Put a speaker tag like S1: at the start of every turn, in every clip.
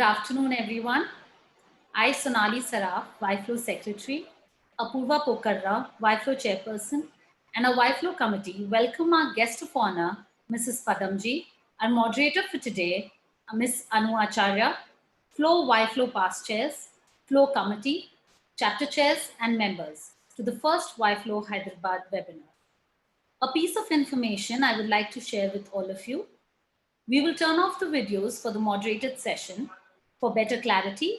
S1: afternoon, everyone. I, Sonali Saraf, YFLO Secretary, Apurva Pokarra, YFLO Chairperson, and our YFLO Committee welcome our guest of honor, Mrs. Pudumjee, our moderator for today, Ms. Anu Acharya, FLO YFLO Past Chairs, FLO Committee, Chapter Chairs, and members to the first YFLO Hyderabad webinar. A piece of information I would like to share with all of you. We will turn off the videos for the moderated session. For better clarity,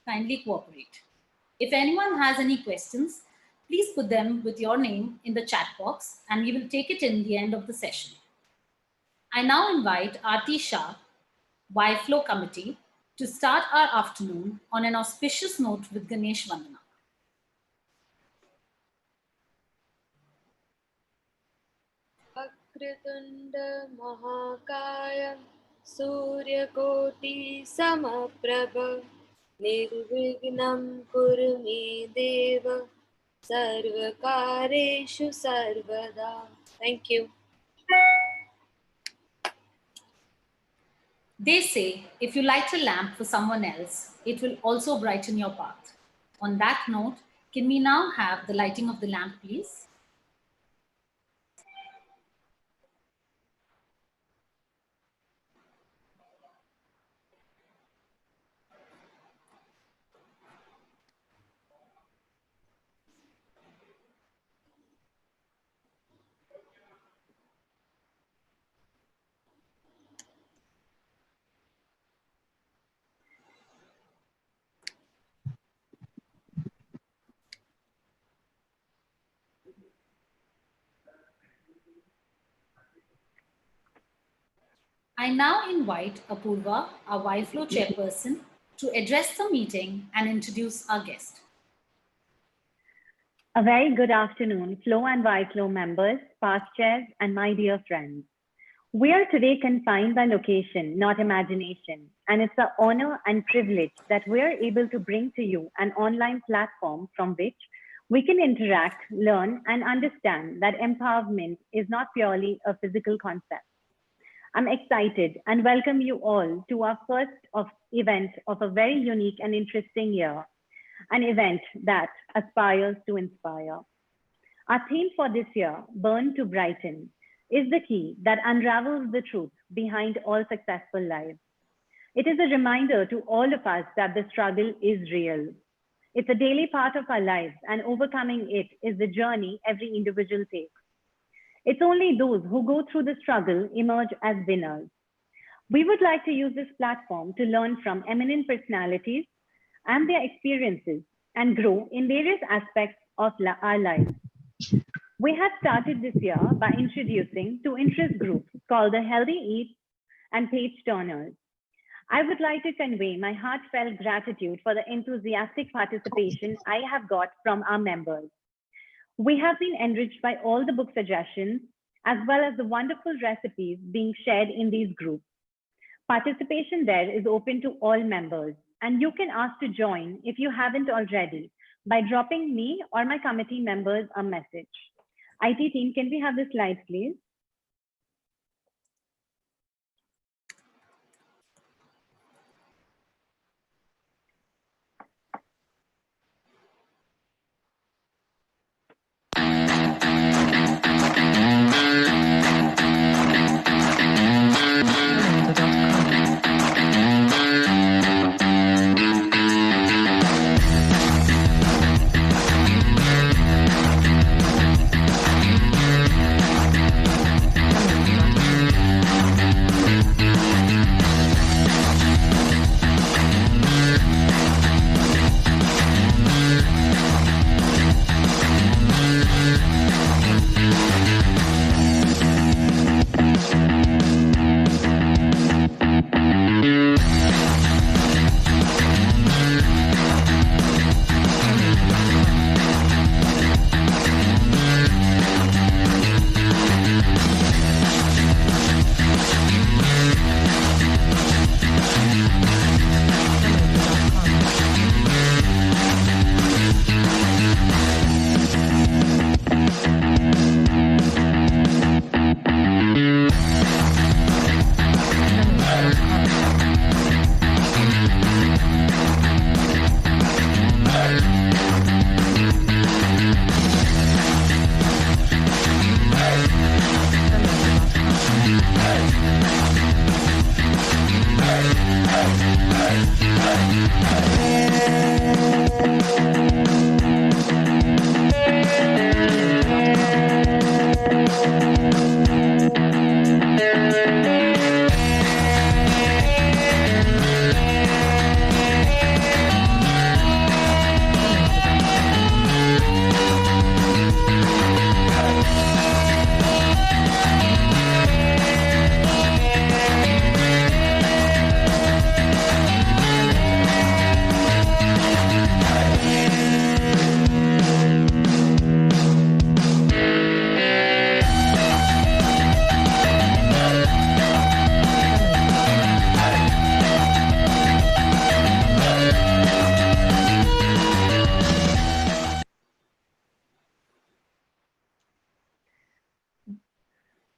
S1: kindly cooperate. If anyone has any questions, please put them with your name in the chat box and we will take it in the end of the session. I now invite Aarti Shah, YFLO Committee, to start our afternoon on an auspicious note with Ganesh Vandana.
S2: Akritunda Mahakaya Suryakoti Samaprabha Nirvignam Kurme Deva Sarvakareshu Sarvada. Thank you.
S1: They say, if you light a lamp for someone else, it will also brighten your path. On that note, can we now have the lighting of the lamp, please? I now invite Apurva, our YFLO chairperson, to address the meeting and introduce our guest.
S3: A very good afternoon, FLO and YFLO members, past chairs, and my dear friends. We are today confined by location, not imagination, and it's an honor and privilege that we are able to bring to you an online platform from which we can interact, learn, and understand that empowerment is not purely a physical concept. I'm excited and welcome you all to our first event of a very unique and interesting year, an event that aspires to inspire. Our theme for this year, Burn to Brighten, is the key that unravels the truth behind all successful lives. It is a reminder to all of us that the struggle is real. It's a daily part of our lives, and overcoming it is the journey every individual takes. It's only those who go through the struggle emerge as winners. We would like to use this platform to learn from eminent personalities and their experiences and grow in various aspects of our lives. We have started this year by introducing two interest groups called the Healthy Eats and Page Turners. I would like to convey my heartfelt gratitude for the enthusiastic participation I have got from our members. We have been enriched by all the book suggestions, as well as the wonderful recipes being shared in these groups. Participation there is open to all members, and you can ask to join if you haven't already by dropping me or my committee members a message. IT team, can we have the slides, please?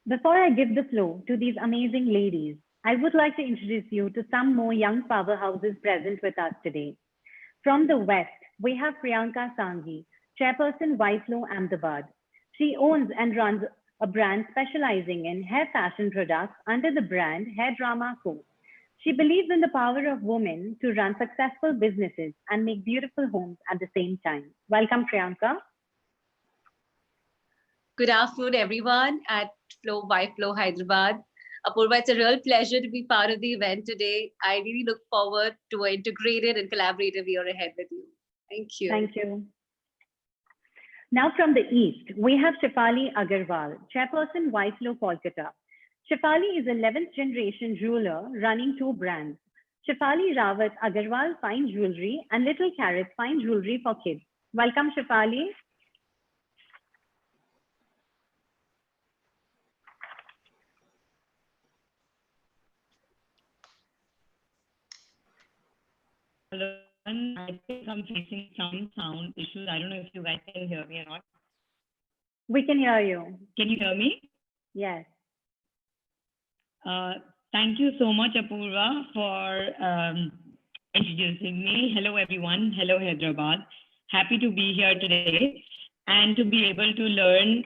S3: Before I give the floor to these amazing ladies, I would like to introduce you to some more young powerhouses present with us today. From the West, we have Priyanka Sanghi, Chairperson YFLO Ahmedabad. She owns and runs a brand specializing in hair fashion products under the brand Hair Drama Co. She believes in the power of women to run successful businesses and make beautiful homes at the same time. Welcome, Priyanka.
S4: Good afternoon, everyone at YFLO Hyderabad. Apurva, it's a real pleasure to be part of the event today. I really look forward to an integrated and collaborative year ahead with you. Thank you.
S3: Thank you. Now from the East, we have Shefali Agarwal, Chairperson YFLO Kolkata. Shefali is 11th generation jeweler running 2 brands, Shefali Rawat Agarwal Fine Jewelry and Little Carrot Fine Jewelry for Kids. Welcome, Shefali.
S5: Hello, I think I'm facing some sound issues. I don't know if you guys can hear me or not.
S3: We can hear you.
S5: Can you hear me?
S3: Yes.
S5: Thank you so much, Apurva, for introducing me. Hello, everyone. Hello, Hyderabad. Happy to be here today and to be able to learn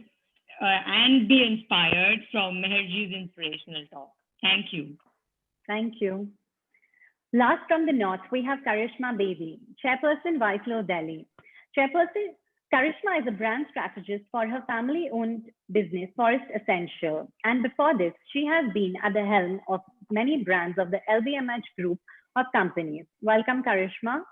S5: and be inspired from Meherji's inspirational talk. Thank you.
S3: Thank you. Last from the North, we have Karishma Baby, Chairperson YFLO Delhi. Chairperson Karishma is a brand strategist for her family-owned business, Forest Essential. And before this, she has been at the helm of many brands of the LVMH group of companies. Welcome, Karishma.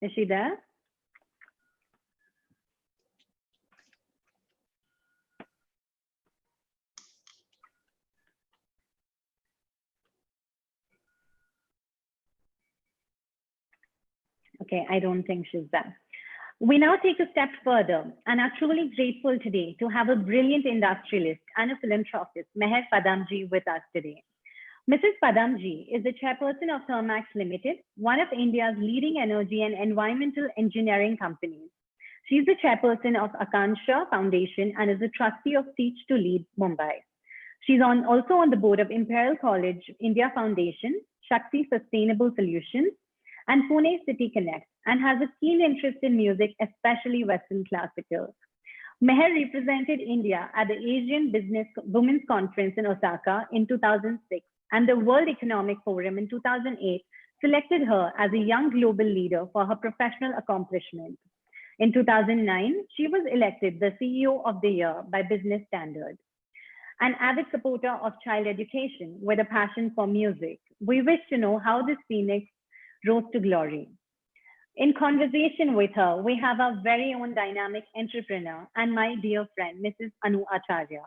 S3: Is she there? Okay, I don't think she's there. We now take a step further and are truly grateful today to have a brilliant industrialist and a philanthropist, Meher Pudumjee, with us today. Mrs. Pudumjee is the chairperson of Thermax Limited, one of India's leading energy and environmental engineering companies. She is the chairperson of Akansha Foundation and is a trustee of Teach to Lead Mumbai. She's also on the board of Imperial College India Foundation, Shakti Sustainable Solutions, and Pune City Connect, and has a keen interest in music, especially Western classical. Meher represented India at the Asian Business Women's Conference in Osaka in 2006, and the World Economic Forum in 2008 selected her as a young global leader for her professional accomplishments. In 2009, she was elected the CEO of the Year by Business Standard. An avid supporter of child education with a passion for music, we wish to know how this phoenix rose to glory. In conversation with her, we have our very own dynamic entrepreneur and my dear friend, Mrs. Anu Acharya,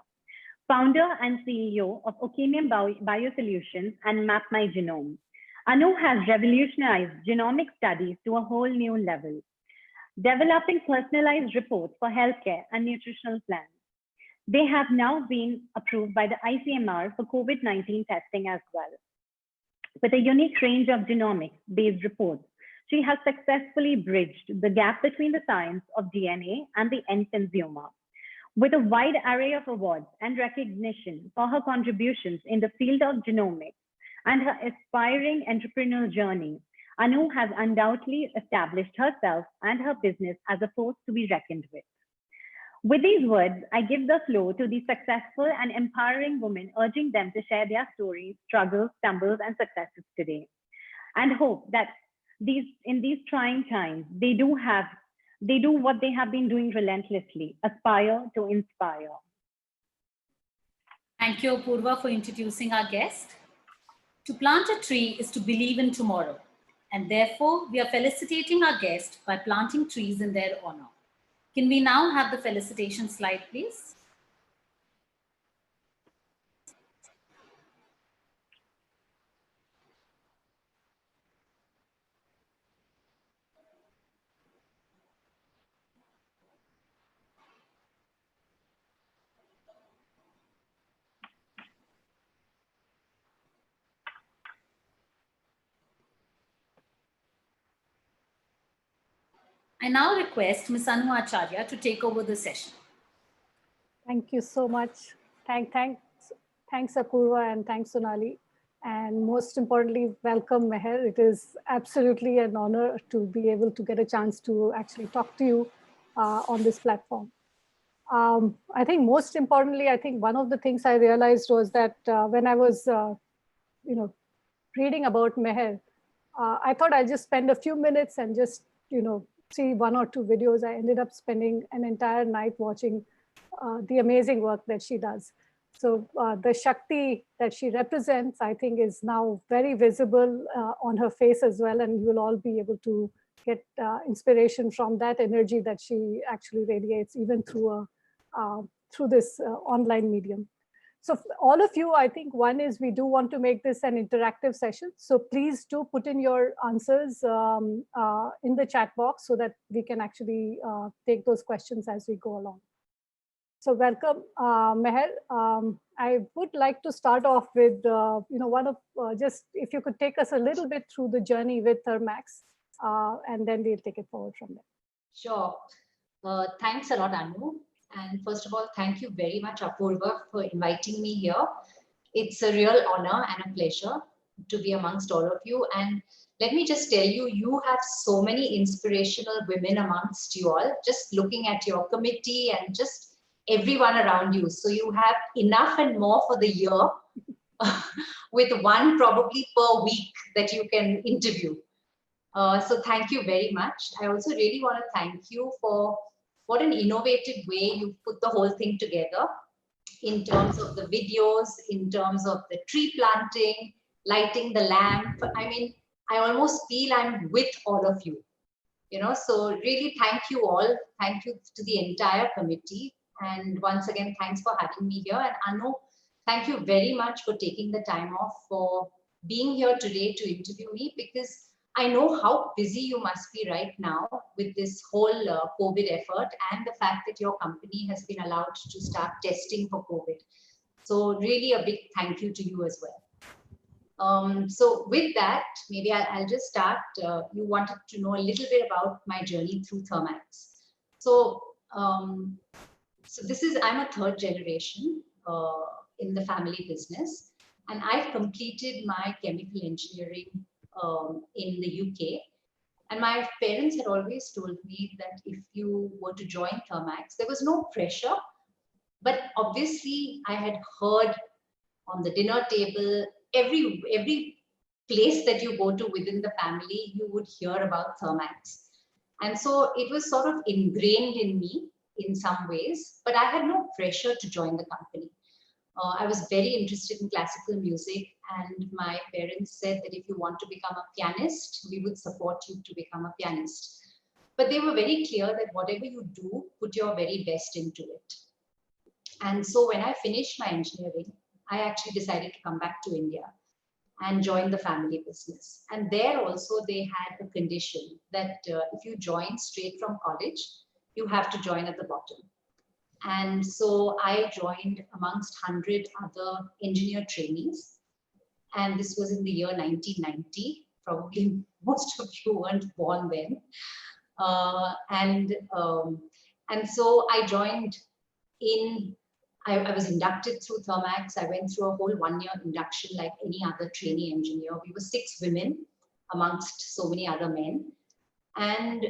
S3: founder and CEO of Okemium Biosolutions and Map My Genome. Anu has revolutionized genomic studies to a whole new level, developing personalized reports for healthcare and nutritional plans. They have now been approved by the ICMR for COVID-19 testing as well. With a unique range of genomics-based reports, she has successfully bridged the gap between the science of DNA and the end consumer. With a wide array of awards and recognition for her contributions in the field of genomics and her aspiring entrepreneurial journey, Anu has undoubtedly established herself and her business as a force to be reckoned with. With these words, I give the floor to the successful and empowering women, urging them to share their stories, struggles, stumbles, and successes today, and hope that in these trying times, they do what they have been doing relentlessly, aspire to inspire.
S1: Thank you, Apurva, for introducing our guest. To plant a tree is to believe in tomorrow, and therefore we are felicitating our guest by planting trees in their honor. Can we now have the felicitation slide, please? I now request Ms. Anu Acharya to take over the session.
S6: Thank you so much. Thanks, Apurva, and thanks, Sonali. And most importantly, welcome, Meher. It is absolutely an honor to be able to get a chance to actually talk to you on this platform. I think most importantly, I think one of the things I realized was that when I was, reading about Meher, I thought I'll just spend a few minutes and just, see one or two videos. I ended up spending an entire night watching the amazing work that she does. So the Shakti that she represents, I think, is now very visible on her face as well. And you will all be able to get inspiration from that energy that she actually radiates, even through this online medium. So all of you, I think one is we do want to make this an interactive session. So please do put in your answers in the chat box so that we can actually take those questions as we go along. So welcome, Meher. I would like to start off with, one of just if you could take us a little bit through the journey with Thermax, and then we'll take it forward from there.
S7: Sure. Thanks a lot, Anu. And first of all, thank you very much, Apurva, for inviting me here. It's a real honor and a pleasure to be amongst all of you. And let me just tell you, you have so many inspirational women amongst you all, just looking at your committee and just everyone around you. So you have enough and more for the year with one probably per week that you can interview. So thank you very much. I also really want to thank you for what an innovative way you put the whole thing together in terms of the videos, in terms of the tree planting, lighting the lamp. I mean, I almost feel I'm with all of you, so really thank you all. Thank you to the entire committee. And once again, thanks for having me here. And Anu, thank you very much for taking the time off for being here today to interview me, because I know how busy you must be right now with this whole COVID effort and the fact that your company has been allowed to start testing for COVID. So really a big thank you to you as well. So with that, maybe I'll just start. You wanted to know a little bit about my journey through Thermax. So, I'm a third generation in the family business, and I've completed my chemical engineering in the UK. And my parents had always told me that if you were to join Thermax, there was no pressure. But obviously, I had heard on the dinner table, every place that you go to within the family, you would hear about Thermax. And so it was sort of ingrained in me in some ways, but I had no pressure to join the company. I was very interested in classical music, and my parents said that if you want to become a pianist, we would support you to become a pianist. But they were very clear that whatever you do, put your very best into it. And so when I finished my engineering, I actually decided to come back to India and join the family business. And there also they had a condition that if you join straight from college, you have to join at the bottom. And so I joined amongst 100 other engineer trainees. And this was in the year 1990. Probably most of you weren't born then. And so I joined I was inducted through Thermax. I went through a whole 1-year induction like any other trainee engineer. We were 6 women amongst so many other men. And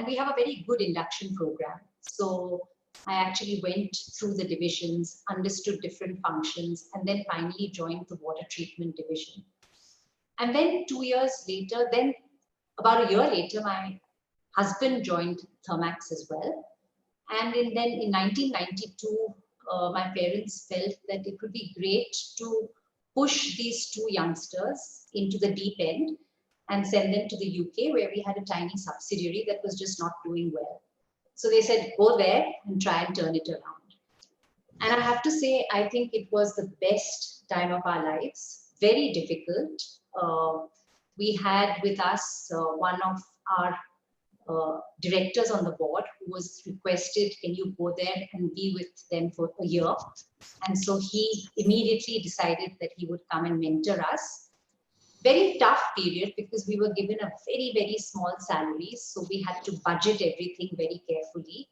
S7: we have a very good induction program. So I actually went through the divisions, understood different functions, and then finally joined the water treatment division. And then 2 years later, then about a year later, my husband joined Thermax as well. And then in 1992, my parents felt that it would be great to push these 2 youngsters into the deep end and send them to the UK, where we had a tiny subsidiary that was just not doing well. So they said, go there and try and turn it around. And I have to say, I think it was the best time of our lives, very difficult. We had with us one of our directors on the board who was requested, can you go there and be with them for a year? And so he immediately decided that he would come and mentor us. very tough period because we were given a very, very small salary. So we had to budget everything very carefully.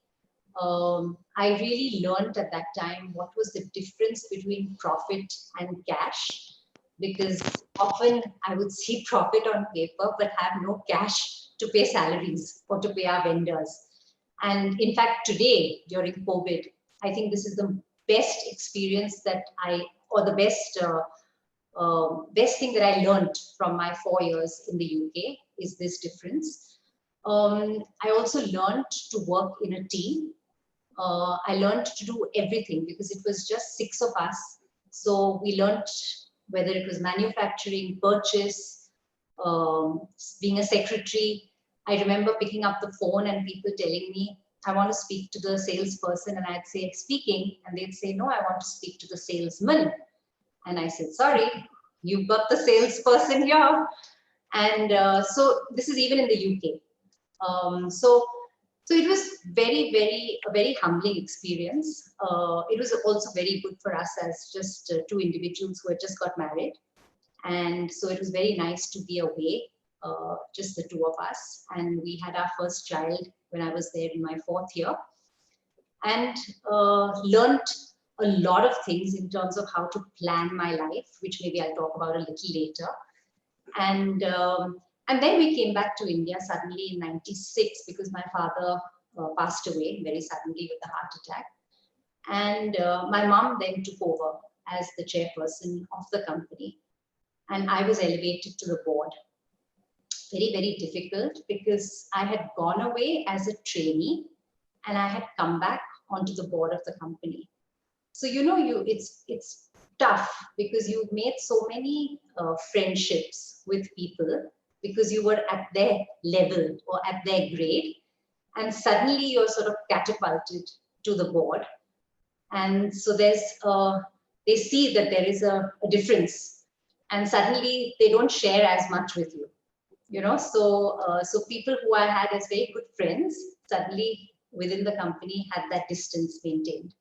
S7: I really learned at that time what was the difference between profit and cash, because often I would see profit on paper but have no cash to pay salaries or to pay our vendors. And in fact, today during COVID, I think this is the best experience that or the best thing that I learned from my 4 years in the UK is this difference. I also learned to work in a team. I learned to do everything because it was just 6 of us. So we learned whether it was manufacturing, purchase, being a secretary. I remember picking up the phone and people telling me, I want to speak to the salesperson. And I'd say, speaking. And they'd say, no, I want to speak to the salesman. And I said, sorry, you've got the salesperson here. And so this is even in the UK. So it was a very humbling experience. It was also very good for us as just 2 individuals who had just got married. And so it was very nice to be away, just the 2 of us. And we had our first child when I was there in my 4th year. And learned a lot of things in terms of how to plan my life, which maybe I'll talk about a little later. And then we came back to India suddenly in '96 because my father passed away very suddenly with a heart attack. And my mom then took over as the chairperson of the company. And I was elevated to the board. Very, very difficult because I had gone away as a trainee and I had come back onto the board of the company. So, you know, it's tough because you've made so many friendships with people because you were at their level or at their grade. And suddenly you're sort of catapulted to the board. And so they see that there is a difference. And suddenly they don't share as much with you. You know, so people who I had as very good friends suddenly within the company had that distance maintained.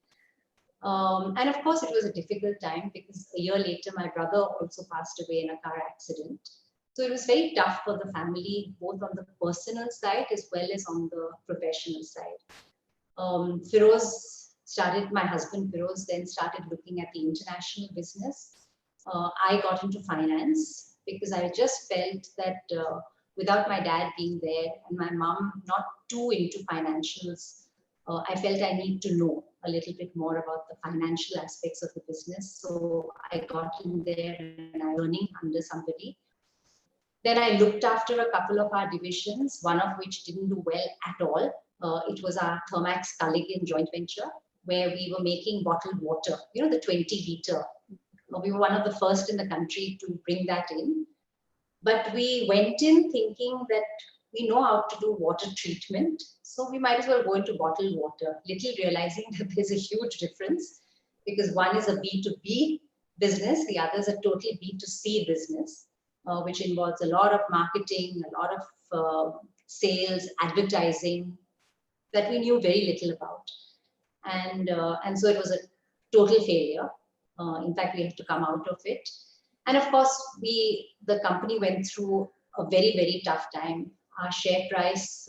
S7: And of course, it was a difficult time because a year later, my brother also passed away in a car accident. So it was very tough for the family, both on the personal side as well as on the professional side. My husband Firoz then started looking at the international business. I got into finance because I just felt that without my dad being there and my mom not too into financials, I felt I need to know a little bit more about the financial aspects of the business. So I got in there and I was learning under somebody. Then I looked after a couple of our divisions, one of which didn't do well at all. It was our Thermax Culligan joint venture, where we were making bottled water, you know, the 20-liter. We were one of the first in the country to bring that in. But we went in thinking that we know how to do water treatment, so we might as well go into bottled water, little realizing that there's a huge difference because one is a B2B business, the other is a totally B2C business, which involves a lot of marketing, a lot of sales, advertising that we knew very little about. And so it was a total failure. In fact, we had to come out of it. And of course, the company went through a very, very tough time. Our share price,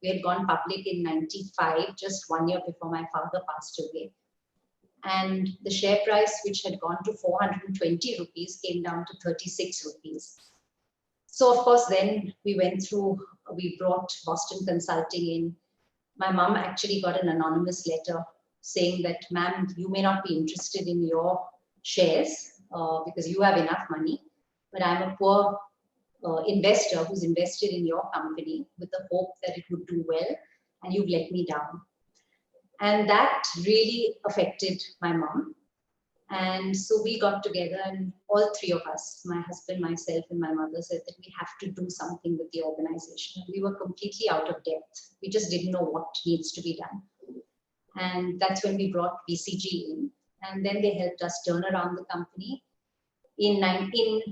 S7: we had gone public in '95, just 1 year before my father passed away. And the share price, which had gone to 420 rupees, came down to 36 rupees. So of course, then we brought Boston Consulting in. My mom actually got an anonymous letter saying that, ma'am, you may not be interested in your shares because you have enough money, but I'm a poor investor who's invested in your company with the hope that it would do well, and you've let me down. And that really affected my mom. And so we got together and all 3 of us, my husband, myself, and my mother, said that we have to do something with the organization. And we were completely out of depth. We just didn't know what needs to be done. And that's when we brought BCG in. And then they helped us turn around the company. In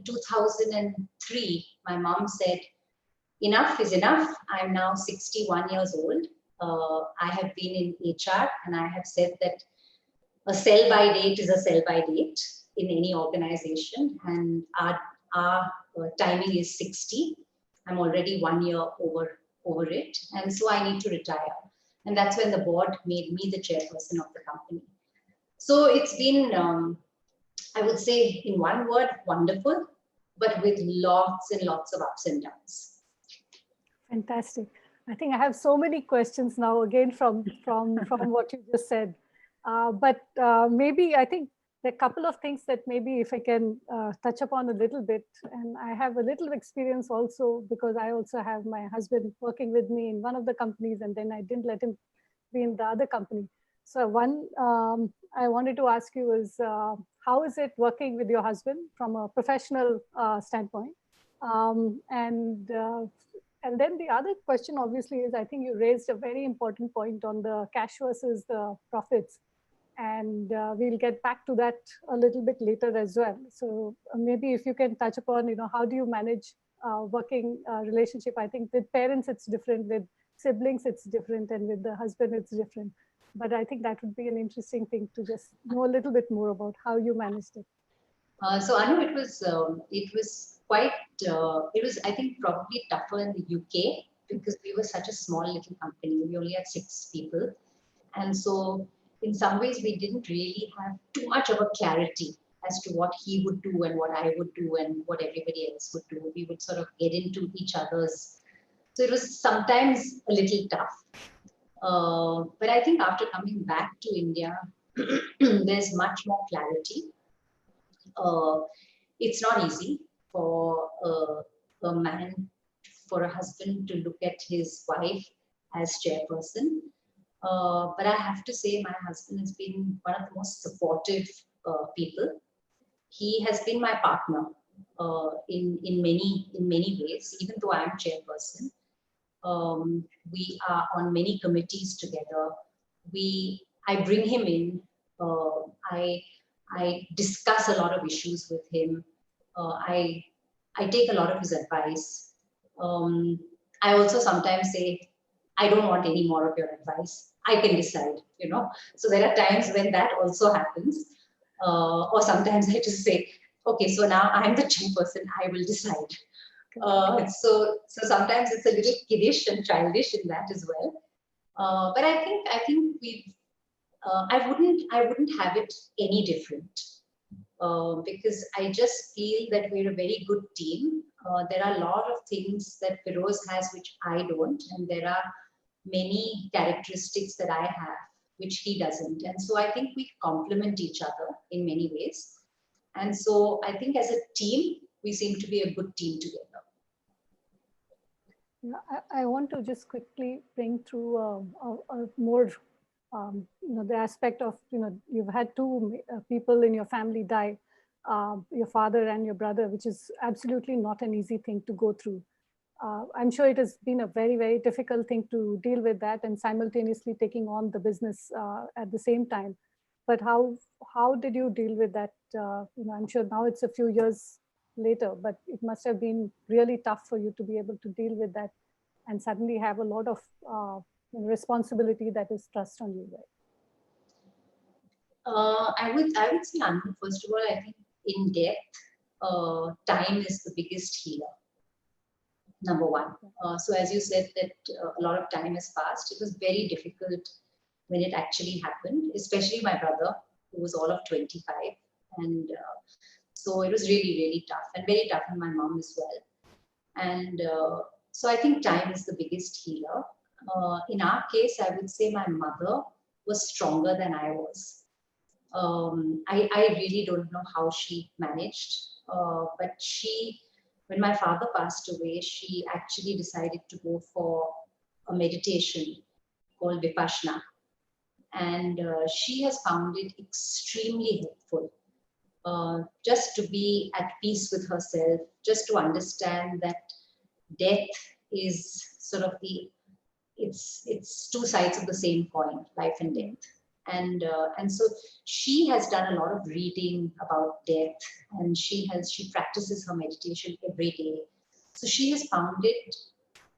S7: 2003, my mom said, enough is enough. I'm now 61 years old. I have been in HR and I have said that a sell-by date is a sell-by date in any organization. And our timing is 60. I'm already 1 year over it, and so I need to retire. And that's when the board made me the chairperson of the company. So it's been, I would say, in one word, wonderful, but with lots and lots of ups and downs.
S6: Fantastic. I think I have so many questions now, again, from what you just said. But maybe I think there are a couple of things that maybe if I can touch upon a little bit. And I have a little experience also, because I also have my husband working with me in one of the companies, and then I didn't let him be in the other company. So one, I wanted to ask you is, how is it working with your husband from a professional standpoint? And then the other question, obviously, is I think you raised a very important point on the cash versus the profits. And we'll get back to that a little bit later as well. So maybe if you can touch upon, how do you manage working relationship? I think with parents, it's different. With siblings, it's different. And with the husband, it's different. But I think that would be an interesting thing to just know a little bit more about how you managed it.
S7: So Anu, it was quite, it was, I think, probably tougher in the UK because we were such a small little company. We only had 6 people. And so in some ways, we didn't really have too much of a clarity as to what he would do and what I would do and what everybody else would do. We would sort of get into each other's. So it was sometimes a little tough. But I think after coming back to India, there's much more clarity. It's not easy for a man, for a husband to look at his wife as chairperson. But I have to say my husband has been one of the most supportive people. He has been my partner in many ways, even though I'm chairperson. We are on many committees together. I bring him in. I discuss a lot of issues with him. I take a lot of his advice. I also sometimes say, I don't want any more of your advice. I can decide, So there are times when that also happens. Or sometimes I just say, okay, so now I'm the chairperson, I will decide. So sometimes it's a little kiddish and childish in that as well. But I think I wouldn't have it any different because I just feel that we're a very good team. There are a lot of things that Feroz has which I don't, and there are many characteristics that I have which he doesn't. And so I think we complement each other in many ways. And so I think as a team, we seem to be a good team together.
S6: I want to just quickly bring through a more, the aspect of, you've had 2 people in your family die, your father and your brother, which is absolutely not an easy thing to go through. I'm sure it has been a very, very difficult thing to deal with that and simultaneously taking on the business at the same time. But how did you deal with that? I'm sure now it's a few years later, but it must have been really tough for you to be able to deal with that and suddenly have a lot of responsibility that is thrust on you, right?
S7: I would say, Anu, first of all, I think in death, time is the biggest healer. Number one. So as you said that a lot of time has passed, it was very difficult when it actually happened, especially my brother, who was all of 25. And so it was really, really tough and very tough on my mom as well. And so I think time is the biggest healer. In our case, I would say my mother was stronger than I was. I really don't know how she managed, but when my father passed away, she actually decided to go for a meditation called Vipassana. And she has found it extremely helpful. Just to be at peace with herself, just to understand that death is sort of it's 2 sides of the same coin, life and death. And so she has done a lot of reading about death, and she practices her meditation every day. So she has found it,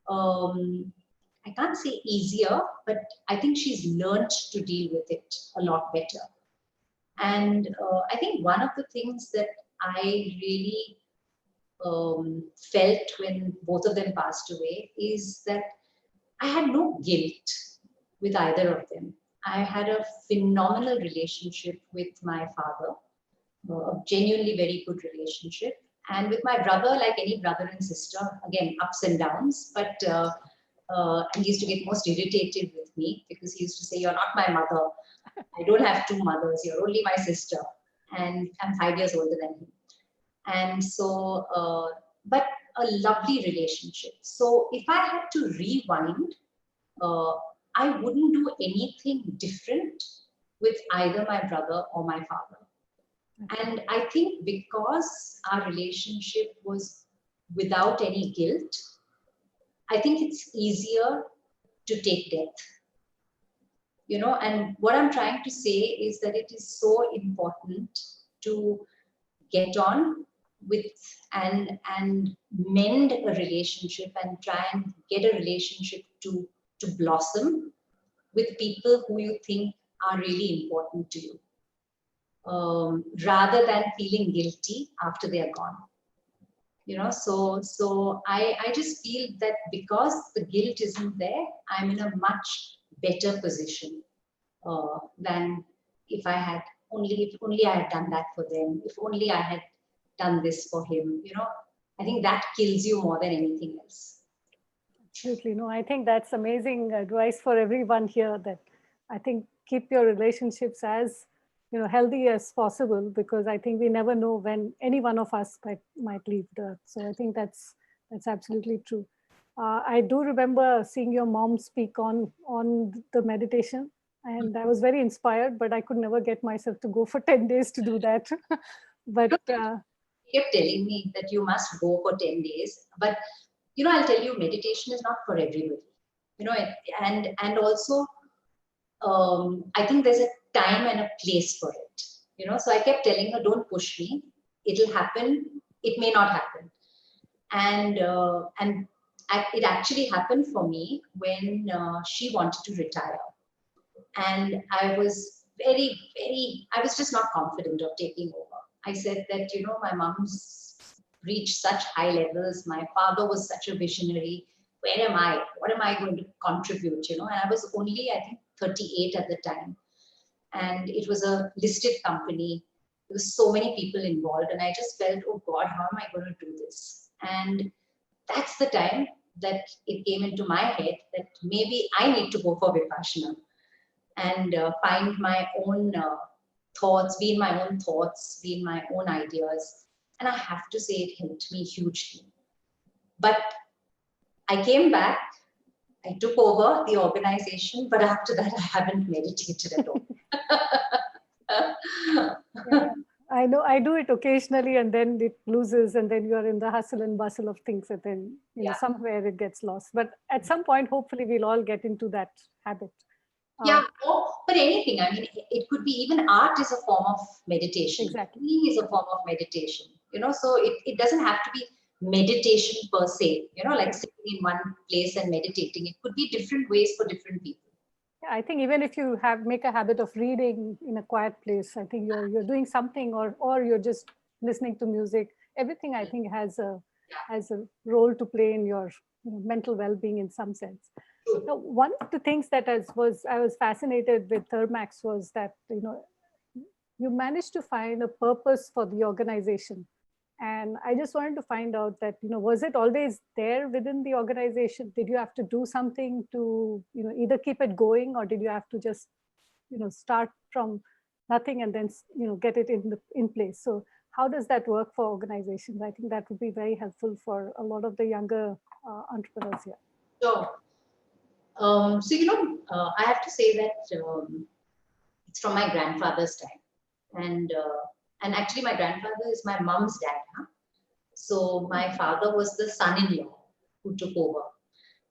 S7: I can't say easier, but I think she's learned to deal with it a lot better. And I think one of the things that I really felt when both of them passed away is that I had no guilt with either of them. I had a phenomenal relationship with my father, a genuinely very good relationship. And with my brother, like any brother and sister, again, ups and downs, but and he used to get most irritated with me because he used to say, "You're not my mother. I don't have two mothers. You're only my sister." And I'm 5 years older than him. And so, but a lovely relationship. So if I had to rewind, I wouldn't do anything different with either my brother or my father. And I think because our relationship was without any guilt, I think it's easier to take death. You know, and what I'm trying to say is that it is so important to get on with and mend a relationship and try and get a relationship to blossom with people who you think are really important to you, rather than feeling guilty after they are gone. You know, so I just feel that because the guilt isn't there, I'm in a much better position than if I had done that for them, if only I had done this for him. You know, I think that kills you more than anything else.
S6: Absolutely. No, I think that's amazing advice for everyone here, that I think keep your relationships as, you know, healthy as possible, because I think we never know when any one of us might leave the earth. So I think that's absolutely true. I do remember seeing your mom speak on the meditation, and I was very inspired, but I could never get myself to go for 10 days to do that. But
S7: He kept telling me that you must go for 10 days. But, you know, I'll tell you, meditation is not for everybody. You know, and also, I think there's a time and a place for it. You know, so I kept telling her, don't push me. It'll happen. It may not happen. And it actually happened for me when she wanted to retire. And I was I was just not confident of taking over. I said that, you know, my mom's reached such high levels. My father was such a visionary. Where am I? What am I going to contribute? You know, and I was only, I think, 38 at the time. And it was a listed company. There was so many people involved. And I just felt, oh God, how am I going to do this? And that's the time that it came into my head that maybe I need to go for Vipassana and find my own thoughts, be in my own thoughts, be in my own ideas. And I have to say it helped me hugely. But I came back, I took over the organization, but after that, I haven't meditated at all.
S6: yeah, I know I do it occasionally, and then it loses, and then you're in the hustle and bustle of things, and then you know, somewhere it gets lost. But at some point, hopefully, we'll all get into that habit.
S7: Yeah, but anything. I mean, it could be even art is a form of meditation.
S6: Exactly.
S7: Singing is a form of meditation. You know, so it doesn't have to be meditation per se. You know, like sitting in one place and meditating. It could be different ways for different people.
S6: I think even if you make a habit of reading in a quiet place, I think you're doing something, or you're just listening to music. Everything I think has a role to play in your mental well-being in some sense. Now, one of the things that I was fascinated with Thermax was that you managed to find a purpose for the organization. And I just wanted to find out that, was it always there within the organization? Did you have to do something to, either keep it going, or did you have to just, start from nothing and then, get it in place? So how does that work for organizations? I think that would be very helpful for a lot of the younger entrepreneurs here.
S7: Sure. So, I have to say that it's from my grandfather's time. And actually, my grandfather is my mom's dad. Huh? So my father was the son-in-law who took over.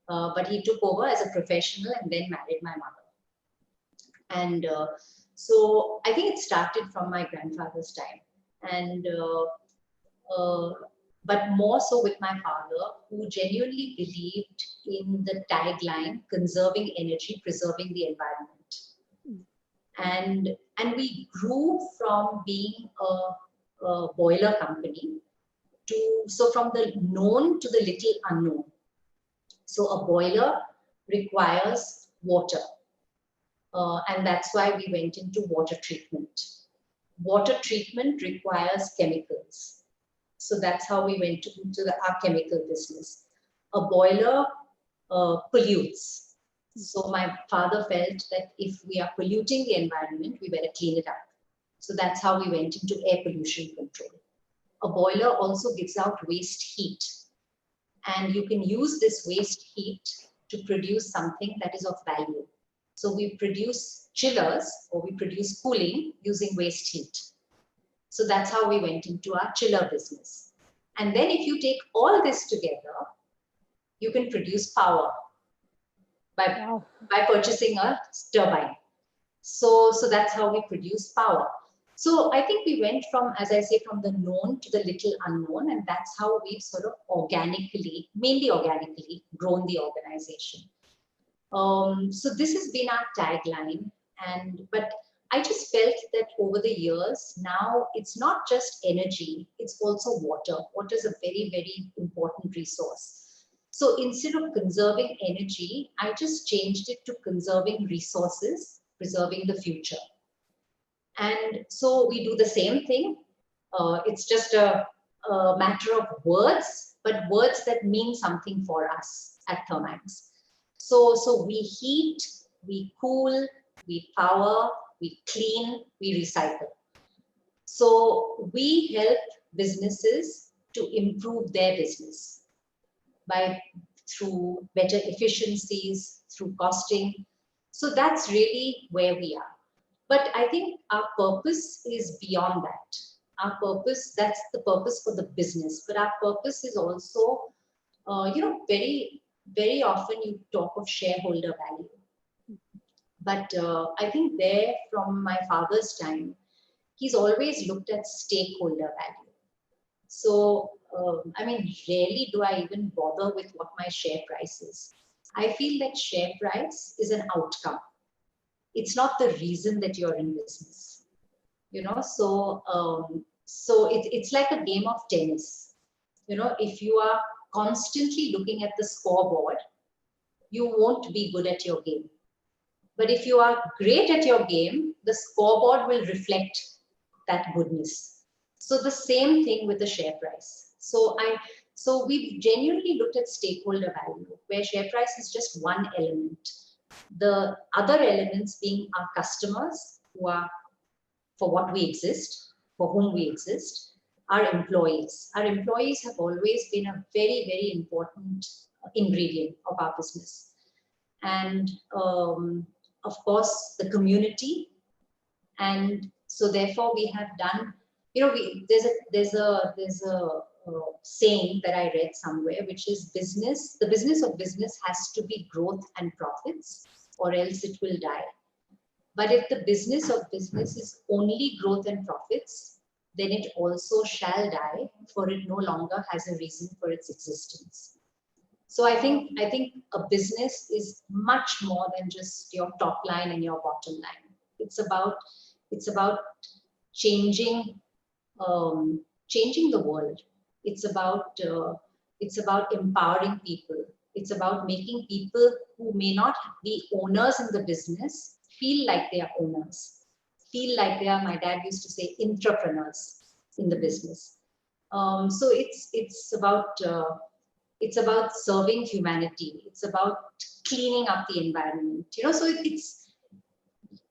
S7: But he took over as a professional and then married my mother. And so I think it started from my grandfather's time. And but more so with my father, who genuinely believed in the tagline, conserving energy, preserving the environment. And we grew from being a boiler company so from the known to the little unknown. So a boiler requires water. And that's why we went into water treatment. Water treatment requires chemicals. So that's how we went into our chemical business. A boiler pollutes. So my father felt that if we are polluting the environment, we better clean it up. So that's how we went into air pollution control. A boiler also gives out waste heat. And you can use this waste heat to produce something that is of value. So we produce chillers or we produce cooling using waste heat. So that's how we went into our chiller business. And then if you take all this together, you can produce power by purchasing a turbine. So that's how we produce power. So I think we went from, as I say, from the known to the little unknown, and that's how we've sort of organically, mainly organically, grown the organization. So this has been our tagline, but I just felt that over the years, now it's not just energy, it's also water. Water is a very, very important resource. So instead of conserving energy, I just changed it to conserving resources, preserving the future. And so we do the same thing. It's just a matter of words, but words that mean something for us at Thermax. So we heat, we cool, we power, we clean, we recycle. So we help businesses to improve their business through better efficiencies, through costing. So that's really where we are. But I think our purpose is beyond that. Our purpose, that's the purpose for the business. But our purpose is also, very, very often you talk of shareholder value. But I think there, from my father's time, he's always looked at stakeholder value. So, rarely do I even bother with what my share price is. I feel that share price is an outcome. It's not the reason that you're in business, so it's like a game of tennis. If you are constantly looking at the scoreboard, you won't be good at your game. But if you are great at your game, the scoreboard will reflect that goodness. So the same thing with the share price. So we've genuinely looked at stakeholder value, where share price is just one element. The other elements being our customers, who are for what we exist, for whom we exist, our employees. Our employees have always been a very, very important ingredient of our business. And of course, the community. And so therefore we have done, there's a saying that I read somewhere, which is the business of business has to be growth and profits, or else it will die. But if the business of business is only growth and profits, then it also shall die, for it no longer has a reason for its existence. So I think a business is much more than just your top line and your bottom line. It's about changing the world. It's about empowering people. It's about making people who may not be owners in the business feel like they are owners, feel like they are, my dad used to say, entrepreneurs in the business. So it's about serving humanity. It's about cleaning up the environment. So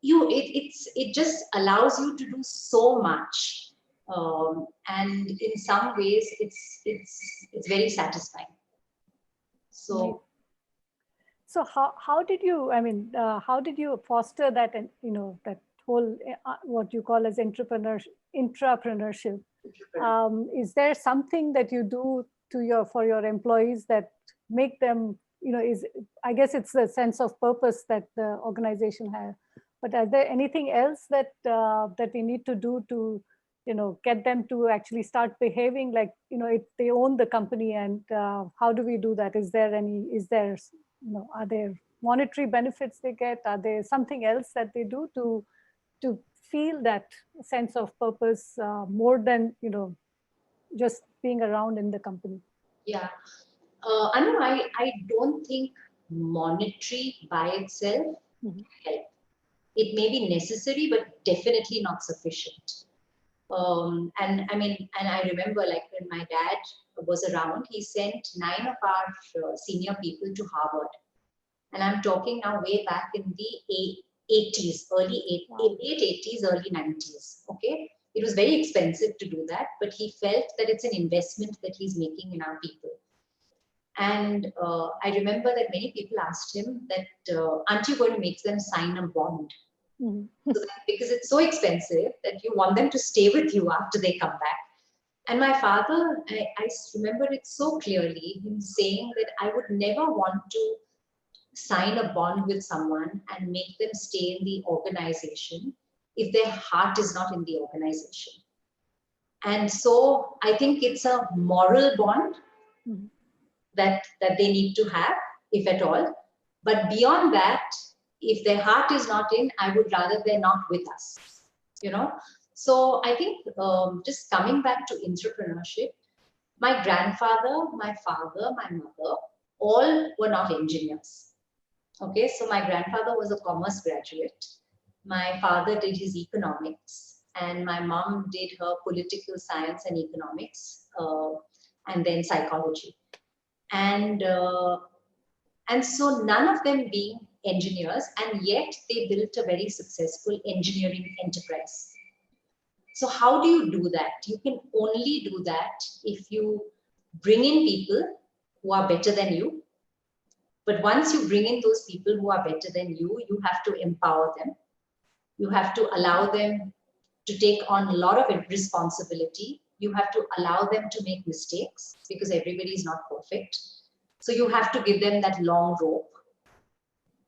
S7: it just allows you to do so much. And in some ways it's very satisfying. So
S6: how did you, how did you foster that, that whole what you call as intrapreneurship? Is there something that you do for your employees that make them, I guess it's the sense of purpose that the organization has, but are there anything else that we need to do to get them to actually start behaving like, if they own the company? And how do we do that? Are there monetary benefits they get? Are there something else that they do to feel that sense of purpose more than, just being around in the company?
S7: Yeah. Anu, I don't think monetary by itself help. It may be necessary, but definitely not sufficient. And I remember, like, when my dad was around, he sent 9 of our senior people to Harvard. And I'm talking now way back in the 80s, late 80s, early 90s. Okay. It was very expensive to do that, but he felt that it's an investment that he's making in our people. And I remember that many people asked him that, aren't you going to make them sign a bond? So that, because it's so expensive that you want them to stay with you after they come back. And my father, I remember it so clearly, him saying that I would never want to sign a bond with someone and make them stay in the organization if their heart is not in the organization. And so I think it's a moral bond that they need to have, if at all. But beyond that, if their heart is not in, I would rather they're not with us, you know. So I think just coming back to entrepreneurship, my grandfather, my father, my mother, all were not engineers. Okay, so my grandfather was a commerce graduate. My father did his economics, and my mom did her political science and economics, and then psychology. And so none of them being engineers, and yet they built a very successful engineering enterprise. So how do you do that? You can only do that if you bring in people who are better than you. But once you bring in those people who are better than you, you have to empower them. You have to allow them to take on a lot of responsibility. You have to allow them to make mistakes because everybody is not perfect. So you have to give them that long rope.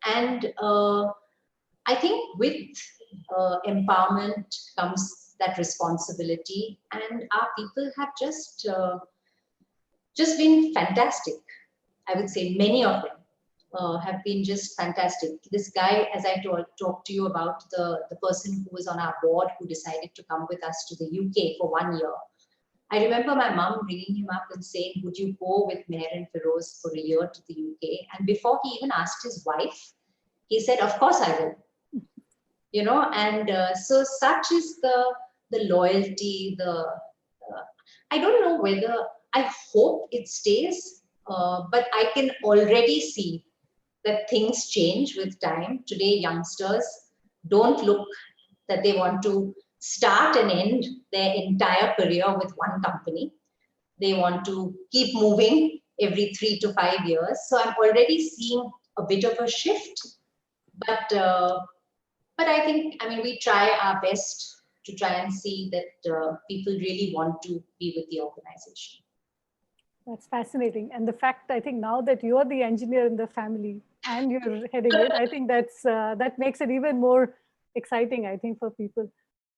S7: And I think with empowerment comes that responsibility, and our people have just been fantastic. I would say many of them have been just fantastic. This guy, as I talked to you about, the person who was on our board who decided to come with us to the UK for 1 year. I remember my mom ringing him up and saying, would you go with Meher and Feroz for a year to the UK? And before he even asked his wife, he said, of course I will. You know, and so such is the loyalty, I don't know whether, I hope it stays, but I can already see that things change with time. Today, youngsters don't look that they want to start and end their entire career with one company. They want to keep moving every 3 to 5 years. So I'm already seeing a bit of a shift, but I think, we try our best to try and see that people really want to be with the organization.
S6: That's fascinating. And the fact, I think now that you're the engineer in the family and you're heading it, I think that makes it even more exciting, I think, for people.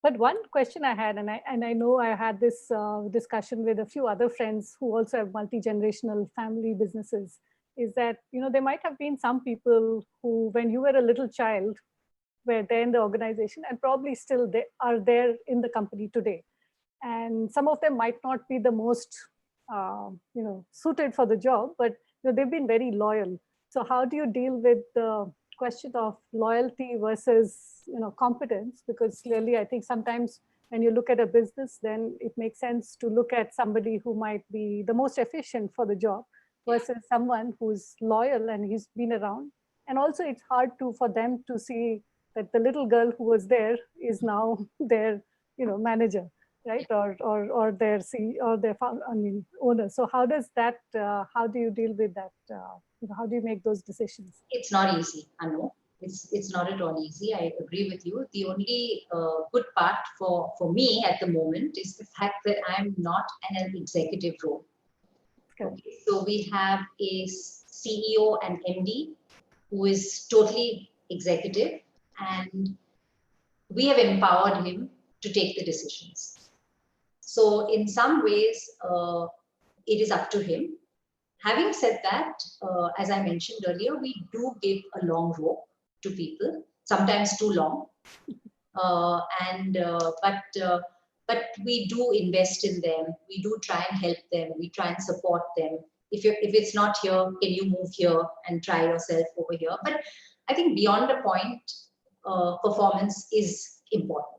S6: But one question I had, and I know I had this discussion with a few other friends who also have multi-generational family businesses, is that, there might have been some people who, when you were a little child, were there in the organization and probably still are there in the company today. And some of them might not be the most, suited for the job, but they've been very loyal. So how do you deal with the question of loyalty versus, competence? Because clearly, I think sometimes when you look at a business, then it makes sense to look at somebody who might be the most efficient for the job versus someone who's loyal and he's been around. And also it's hard for them to see that the little girl who was there is now their, manager, right? Or their owner. So how does that? How do you deal with that? How do you make those decisions?
S7: It's not easy, Anu. It's not at all easy. I agree with you. The only good part for me at the moment is the fact that I'm not in an executive role. Okay, so we have a CEO and MD who is totally executive, and we have empowered him to take the decisions. So in some ways, it is up to him. Having said that, as I mentioned earlier, we do give a long rope to people, sometimes too long. But but we do invest in them. We do try and help them. We try and support them. If it's not here, can you move here and try yourself over here? But I think beyond a point, performance is important.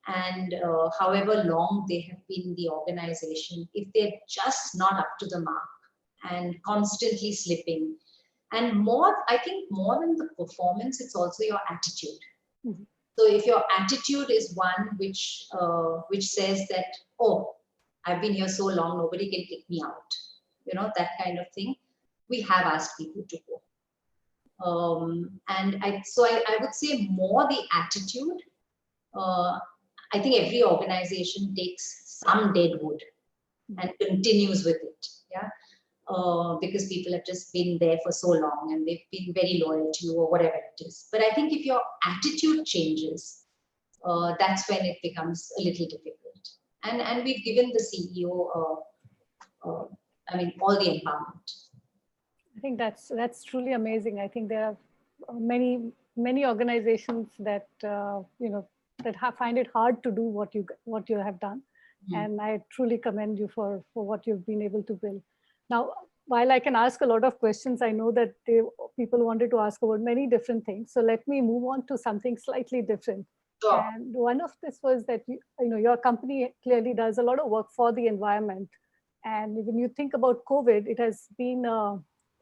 S7: And however long they have been in the organization, if they're just not up to the mark and constantly slipping, and I think more than the performance, it's also your attitude.
S6: Mm-hmm.
S7: So if your attitude is one which says that, oh, I've been here so long, nobody can kick me out, that kind of thing, we have asked people to go. And I would say more the attitude. I think every organization takes some dead wood and continues with it. Yeah. Because people have just been there for so long and they've been very loyal to you or whatever it is. But I think if your attitude changes, that's when it becomes a little difficult. And we've given the CEO, all the empowerment.
S6: I think that's truly amazing. I think there are many organizations that find it hard to do what you have done, and I truly commend you for what you've been able to build. Now, while I can ask a lot of questions, I know that people wanted to ask about many different things. So let me move on to something slightly different.
S7: Sure.
S6: And one of this was that your company clearly does a lot of work for the environment. And when you think about COVID, it has been,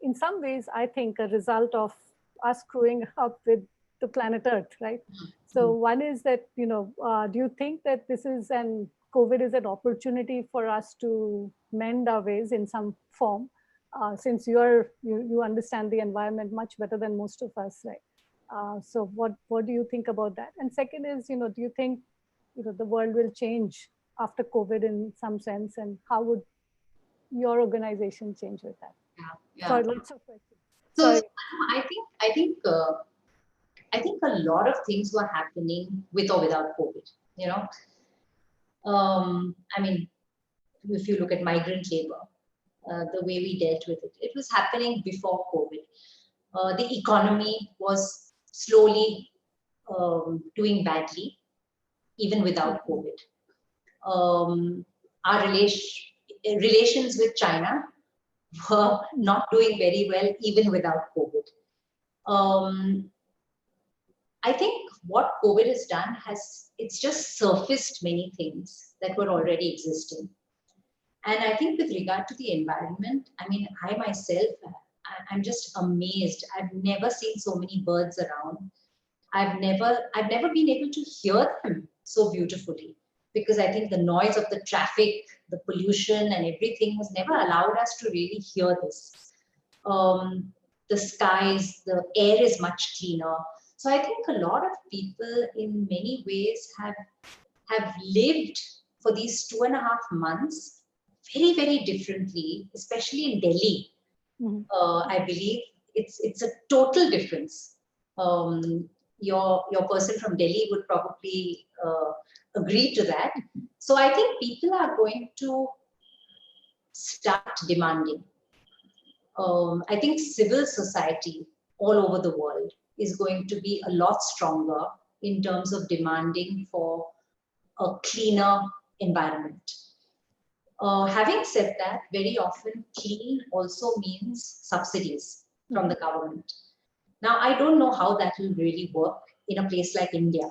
S6: in some ways, I think, a result of us screwing up with the planet Earth, right? So one is that, do you think that COVID is an opportunity for us to mend our ways in some form, since you understand the environment much better than most of us, right? So what do you think about that? And second is, do you think the world will change after COVID in some sense, and how would your organization change with that?
S7: Yeah.
S6: Sorry, lots of questions.
S7: So
S6: Sorry.
S7: I think a lot of things were happening with or without COVID. If you look at migrant labor, the way we dealt with it, it was happening before COVID. The economy was slowly doing badly, even without COVID. Our relations with China were not doing very well, even without COVID. I think what COVID has done it's just surfaced many things that were already existing. And I think with regard to the environment, I myself, I'm just amazed. I've never seen so many birds around. I've never been able to hear them so beautifully, because I think the noise of the traffic, the pollution and everything has never allowed us to really hear this. The skies, the air is much cleaner. So I think a lot of people in many ways have lived for these 2.5 months very, very differently, especially in Delhi. I believe it's a total difference. Your person from Delhi would probably agree to that. So I think people are going to start demanding. I think civil society all over the world is going to be a lot stronger in terms of demanding for a cleaner environment. Having said that, very often clean also means subsidies from the government. Now, I don't know how that will really work in a place like India,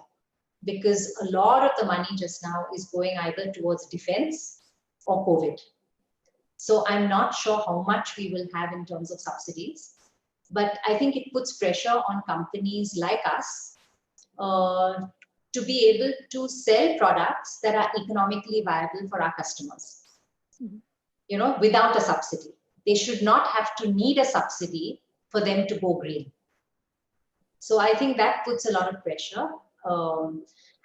S7: because a lot of the money just now is going either towards defense or COVID. So I'm not sure how much we will have in terms of subsidies, but I think it puts pressure on companies like us to be able to sell products that are economically viable for our customers, without a subsidy. They should not have to need a subsidy for them to go green. So I think that puts a lot of pressure.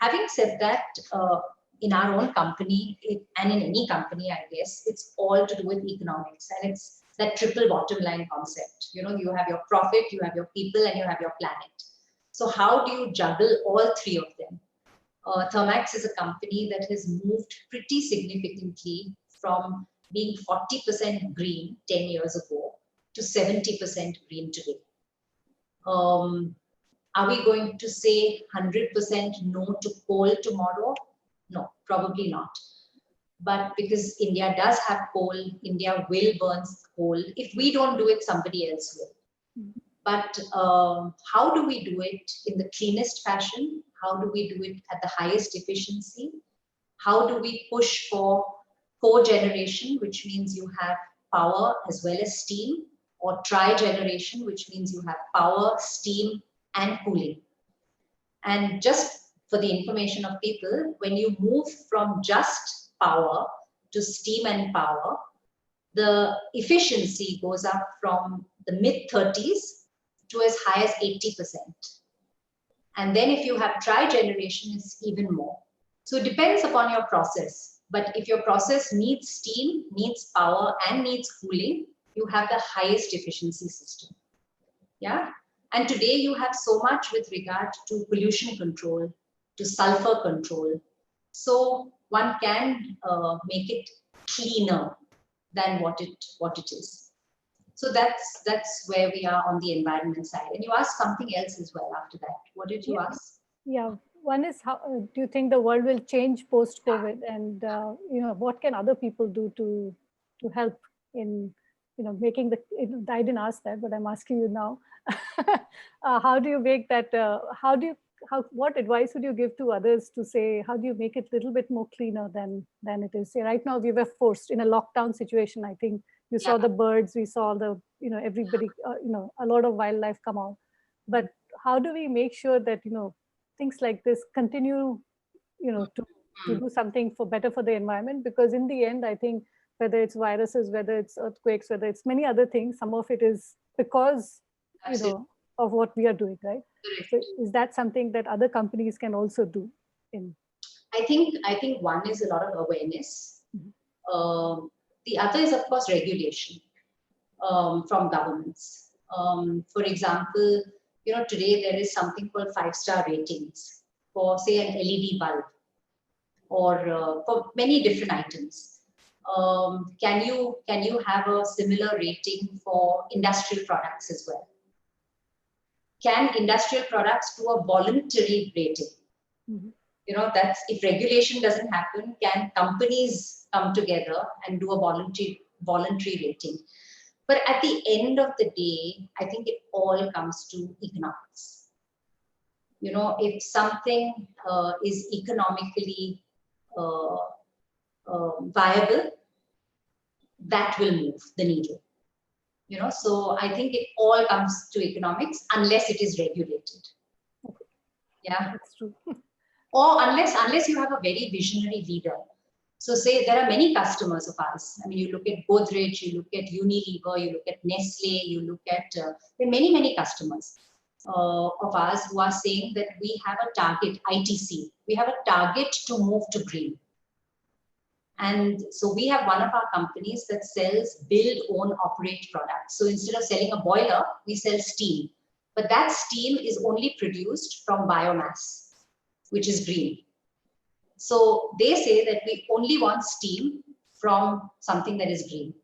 S7: Having said that, in our own company and in any company, I guess, it's all to do with economics, and it's that triple bottom line concept. You have your profit, you have your people, and you have your planet. So how do you juggle all three of them? Thermax is a company that has moved pretty significantly from being 40% green 10 years ago to 70% green today. Are we going to say 100% no to coal tomorrow? No, probably not. But because India does have coal, India will burn coal. If we don't do it, somebody else will. But how do we do it in the cleanest fashion? How do we do it at the highest efficiency? How do we push for cogeneration, which means you have power as well as steam, or trigeneration, which means you have power, steam, and cooling? And just for the information of people, when you move from just power to steam and power, the efficiency goes up from the mid-30s to as high as 80%. And then if you have trigeneration, it's even more. So it depends upon your process. But if your process needs steam, needs power, and needs cooling, you have the highest efficiency system. Yeah. And today you have so much with regard to pollution control, to sulfur control. So one can make it cleaner than what it is. So that's where we are on the environment side. And you asked something else as well after that. What did you ask?
S6: Yeah, one is how do you think the world will change post-COVID, and what can other people do to help in making the? I didn't ask that, but I'm asking you now. How do you make that? What advice would you give to others to say how do you make it a little bit more cleaner than it is? Say right now we were forced in a lockdown situation. I think you saw the birds, we saw the everybody a lot of wildlife come out. But how do we make sure that things like this continue to do something better for the environment? Because in the end, I think whether it's viruses, whether it's earthquakes, whether it's many other things, some of it is because of what we are doing, right? So is that something that other companies can also do?
S7: I think one is a lot of awareness. The other is, of course, regulation from governments. For example, today there is something called 5-star ratings for, say, an LED bulb, or for many different items. Can you have a similar rating for industrial products as well? Can industrial products do a voluntary rating? That's, if regulation doesn't happen, can companies come together and do a voluntary rating? But at the end of the day, I think it all comes to economics. If something is economically viable, that will move the needle. So I think it all comes to economics unless it is regulated. Yeah,
S6: that's true.
S7: Or unless you have a very visionary leader. So say there are many customers of ours. I mean, you look at Godrej, you look at Unilever, you look at Nestle, you look at there are many customers of ours who are saying that we have a target, ITC. We have a target to move to green. And so we have one of our companies that sells build, own, operate products. So instead of selling a boiler, we sell steam. But that steam is only produced from biomass, which is green. So they say that we only want steam from something that is green.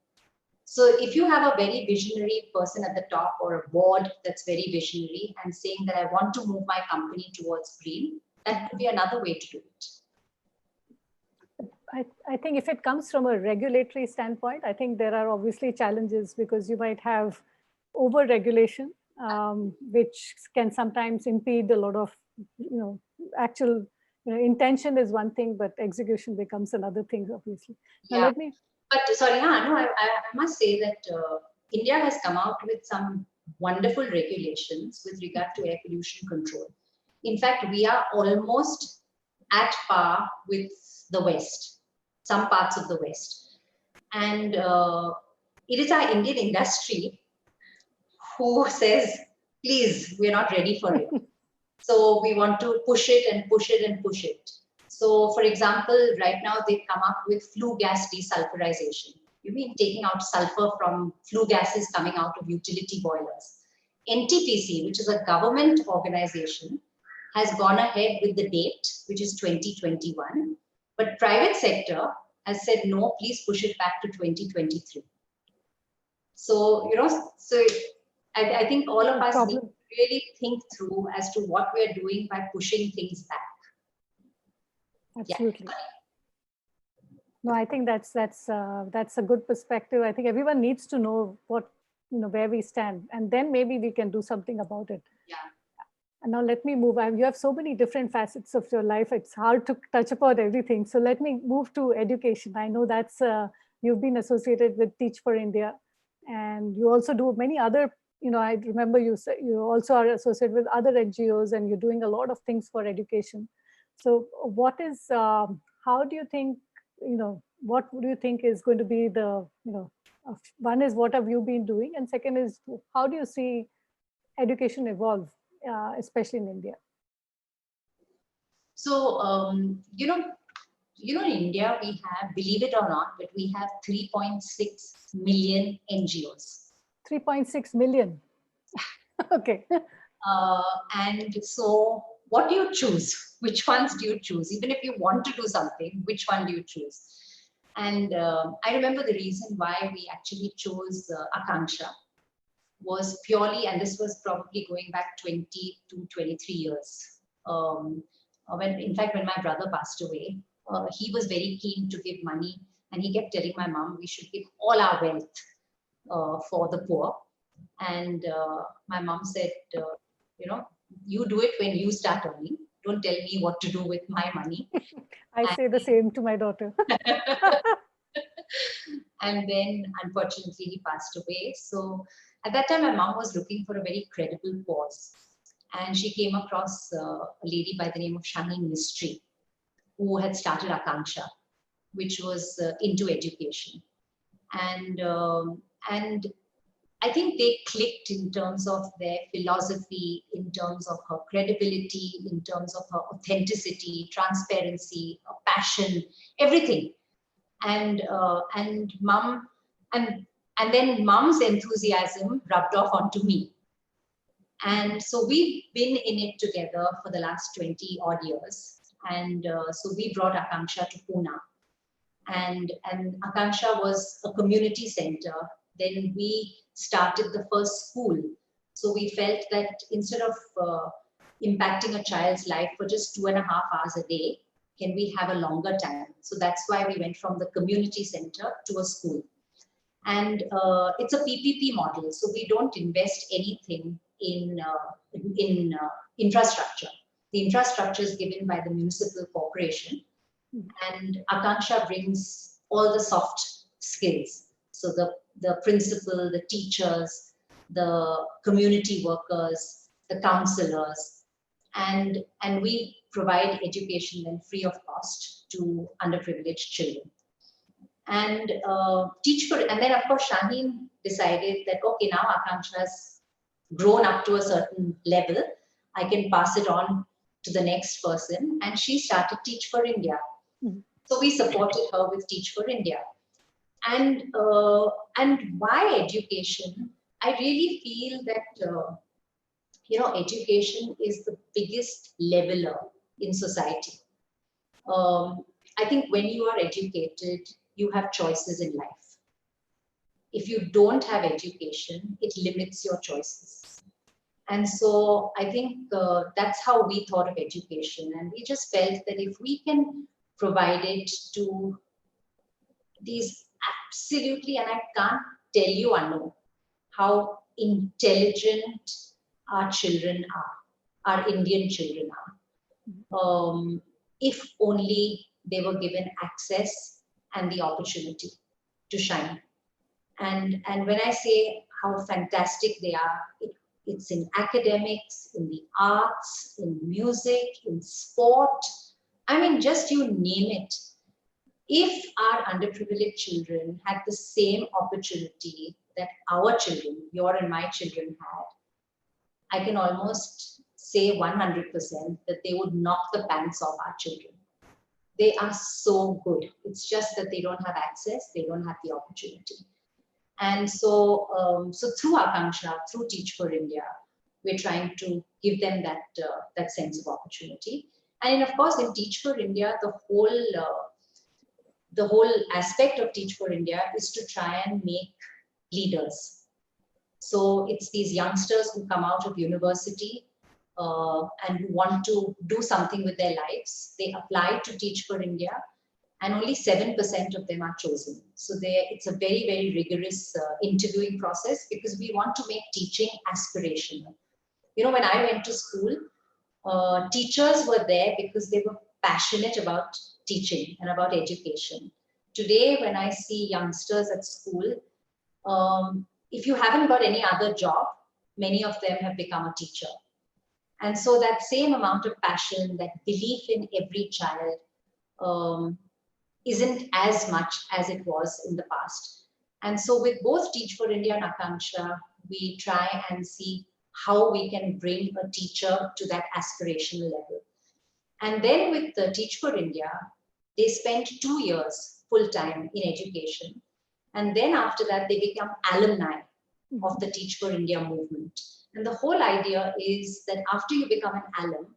S7: So if you have a very visionary person at the top, or a board that's very visionary and saying that I want to move my company towards green, that could be another way to do it.
S6: I think if it comes from a regulatory standpoint, I think there are obviously challenges, because you might have over-regulation, which can sometimes impede a lot of, actual, intention is one thing, but execution becomes another thing, obviously. Now,
S7: Yeah. But sorry, I must say that India has come out with some wonderful regulations with regard to air pollution control. In fact, we are almost at par with the West, some parts of the West. And it is our Indian industry who says, please, we're not ready for it. So we want to push it and push it and push it. So for example, right now they've come up with flue gas desulfurization. You mean taking out sulfur from flue gases coming out of utility boilers. NTPC, which is a government organization, has gone ahead with the date, which is 2021. But private sector has said, no, please push it back to 2023. So, I think all of us need to really think through as to what we're doing by pushing things back.
S6: Absolutely. No, I think that's a good perspective. I think everyone needs to know what, where we stand, and then maybe we can do something about it.
S7: Yeah.
S6: And now let me move. You have so many different facets of your life. It's hard to touch upon everything. So let me move to education. I know that's you've been associated with Teach for India, and you also do many other. I remember you also are associated with other NGOs, and you're doing a lot of things for education. So what is? How do you think? What do you think is going to be the? One is what have you been doing, and second is how do you see education evolve, especially in India?
S7: So, in India, we have, believe it or not, but we have 3.6 million NGOs.
S6: 3.6 million. Okay.
S7: And so what do you choose? Which ones do you choose? Even if you want to do something, which one do you choose? And I remember the reason why we actually chose Akanksha was purely, and this was probably going back 20 to 23 years. In fact, when my brother passed away, he was very keen to give money, and he kept telling my mom we should give all our wealth for the poor. And my mom said, you do it when you start earning. Don't tell me what to do with my money.
S6: I say the same to my daughter.
S7: And then, unfortunately, he passed away. So at that time, my mom was looking for a very credible cause. And she came across a lady by the name of Shaheen Mistry, who had started Akanksha, which was into education. And I think they clicked in terms of their philosophy, in terms of her credibility, in terms of her authenticity, transparency, her passion, everything. And mom, and then mom's enthusiasm rubbed off onto me. And so we've been in it together for the last 20 odd years. And so we brought Akanksha to Pune. And Akanksha was a community center. Then we started the first school. So we felt that instead of impacting a child's life for just 2.5 hours a day, can we have a longer time? So that's why we went from the community center to a school. And it's a PPP model. So we don't invest anything in infrastructure. The infrastructure is given by the municipal corporation. And Akanksha brings all the soft skills. So the principal, the teachers, the community workers, the counselors, and we provide education then free of cost to underprivileged children. And and then of course Shaheen decided that, okay, now Akanksha has grown up to a certain level, I can pass it on to the next person, and she started Teach for India. So we supported her with Teach for India. And why education? I really feel that education is the biggest leveler in society. I think when you are educated, you have choices in life. If you don't have education, it limits your choices. And so I think that's how we thought of education. And we just felt that if we can provide it to these absolutely, and I can't tell you, Anu, how intelligent our children are, our Indian children are. If only they were given access and the opportunity to shine. And when I say how fantastic they are, it's in academics, in the arts, in music, in sport. I mean, just you name it. If our underprivileged children had the same opportunity that our children, your and my children had, I can almost say 100% that they would knock the pants off our children. They are so good. It's just that they don't have access, they don't have the opportunity. And so, through Akanksha, through Teach for India, we're trying to give them that sense of opportunity. And of course, in Teach for India, the whole aspect of Teach for India is to try and make leaders. So it's these youngsters who come out of university and who want to do something with their lives, they apply to Teach for India, and only 7% of them are chosen. So it's a very, very rigorous interviewing process, because we want to make teaching aspirational. You know, when I went to school, teachers were there because they were passionate about teaching and about education. Today, when I see youngsters at school, if you haven't got any other job, many of them have become a teacher. And so that same amount of passion, that belief in every child, isn't as much as it was in the past. And so with both Teach for India and Akanksha, we try and see how we can bring a teacher to that aspirational level. And then with the Teach for India, they spend 2 years full-time in education. And then after that, they become alumni of the Teach for India movement. And the whole idea is that after you become an alum,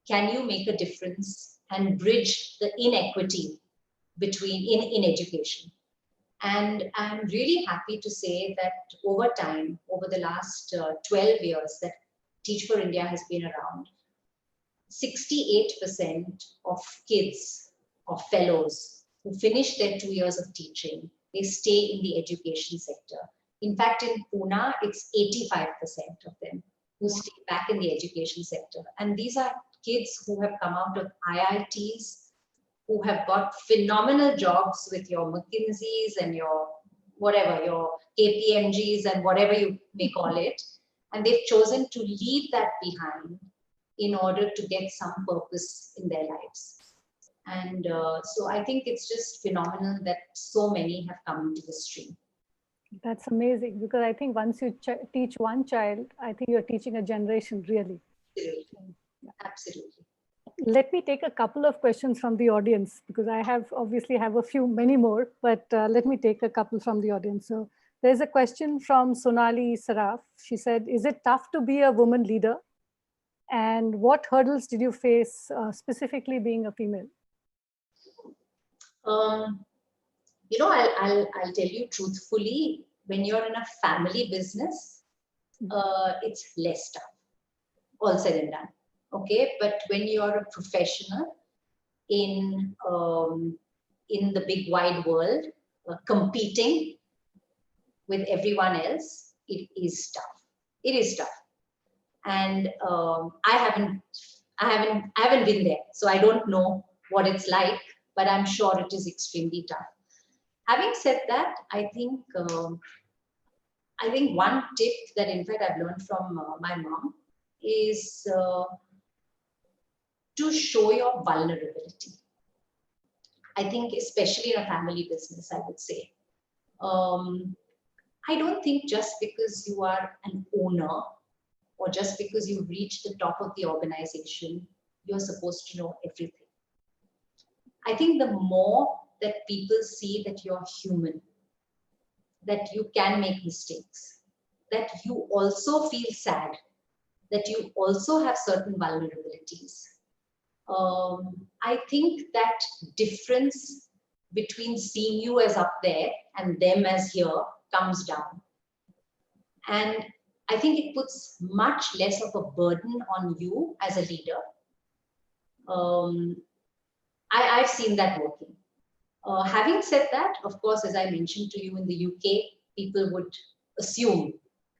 S7: can you make a difference and bridge the inequity between in education? And I'm really happy to say that over time, over the last 12 years that Teach for India has been around, 68% of kids, of fellows who finish their 2 years of teaching, they stay in the education sector. In fact, in Pune, it's 85% of them who stay back in the education sector. And these are kids who have come out of IITs, who have got phenomenal jobs with your McKinseys and your whatever, your KPMGs and whatever you may call it. And they've chosen to leave that behind in order to get some purpose in their lives. And so I think it's just phenomenal that so many have come into the stream.
S6: That's amazing, because I think once you teach one child, I think you're teaching a generation, really.
S7: Absolutely. Yeah. Absolutely.
S6: Let me take a couple of questions from the audience, because I obviously have many more, but let me take a couple from the audience. So there's a question from Sonali Saraf. She said, is it tough to be a woman leader? And what hurdles did you face specifically being a female?
S7: You know, I'll tell you truthfully, when you're in a family business, it's less tough, all said and done. Okay, but when you're a professional in the big wide world, competing with everyone else, it is tough. It is tough, and I haven't been there, so I don't know what it's like, but I'm sure it is extremely tough. Having said that, I think one tip that in fact I've learned from my mom is to show your vulnerability. I think especially in a family business, I would say. I don't think just because you are an owner or just because you've reached the top of the organization, you're supposed to know everything. I think the more that people see that you're human, that you can make mistakes, that you also feel sad, that you also have certain vulnerabilities, I think that difference between seeing you as up there and them as here comes down. And I think it puts much less of a burden on you as a leader. I've seen that working. Having said that, of course, as I mentioned to you, in the UK, people would assume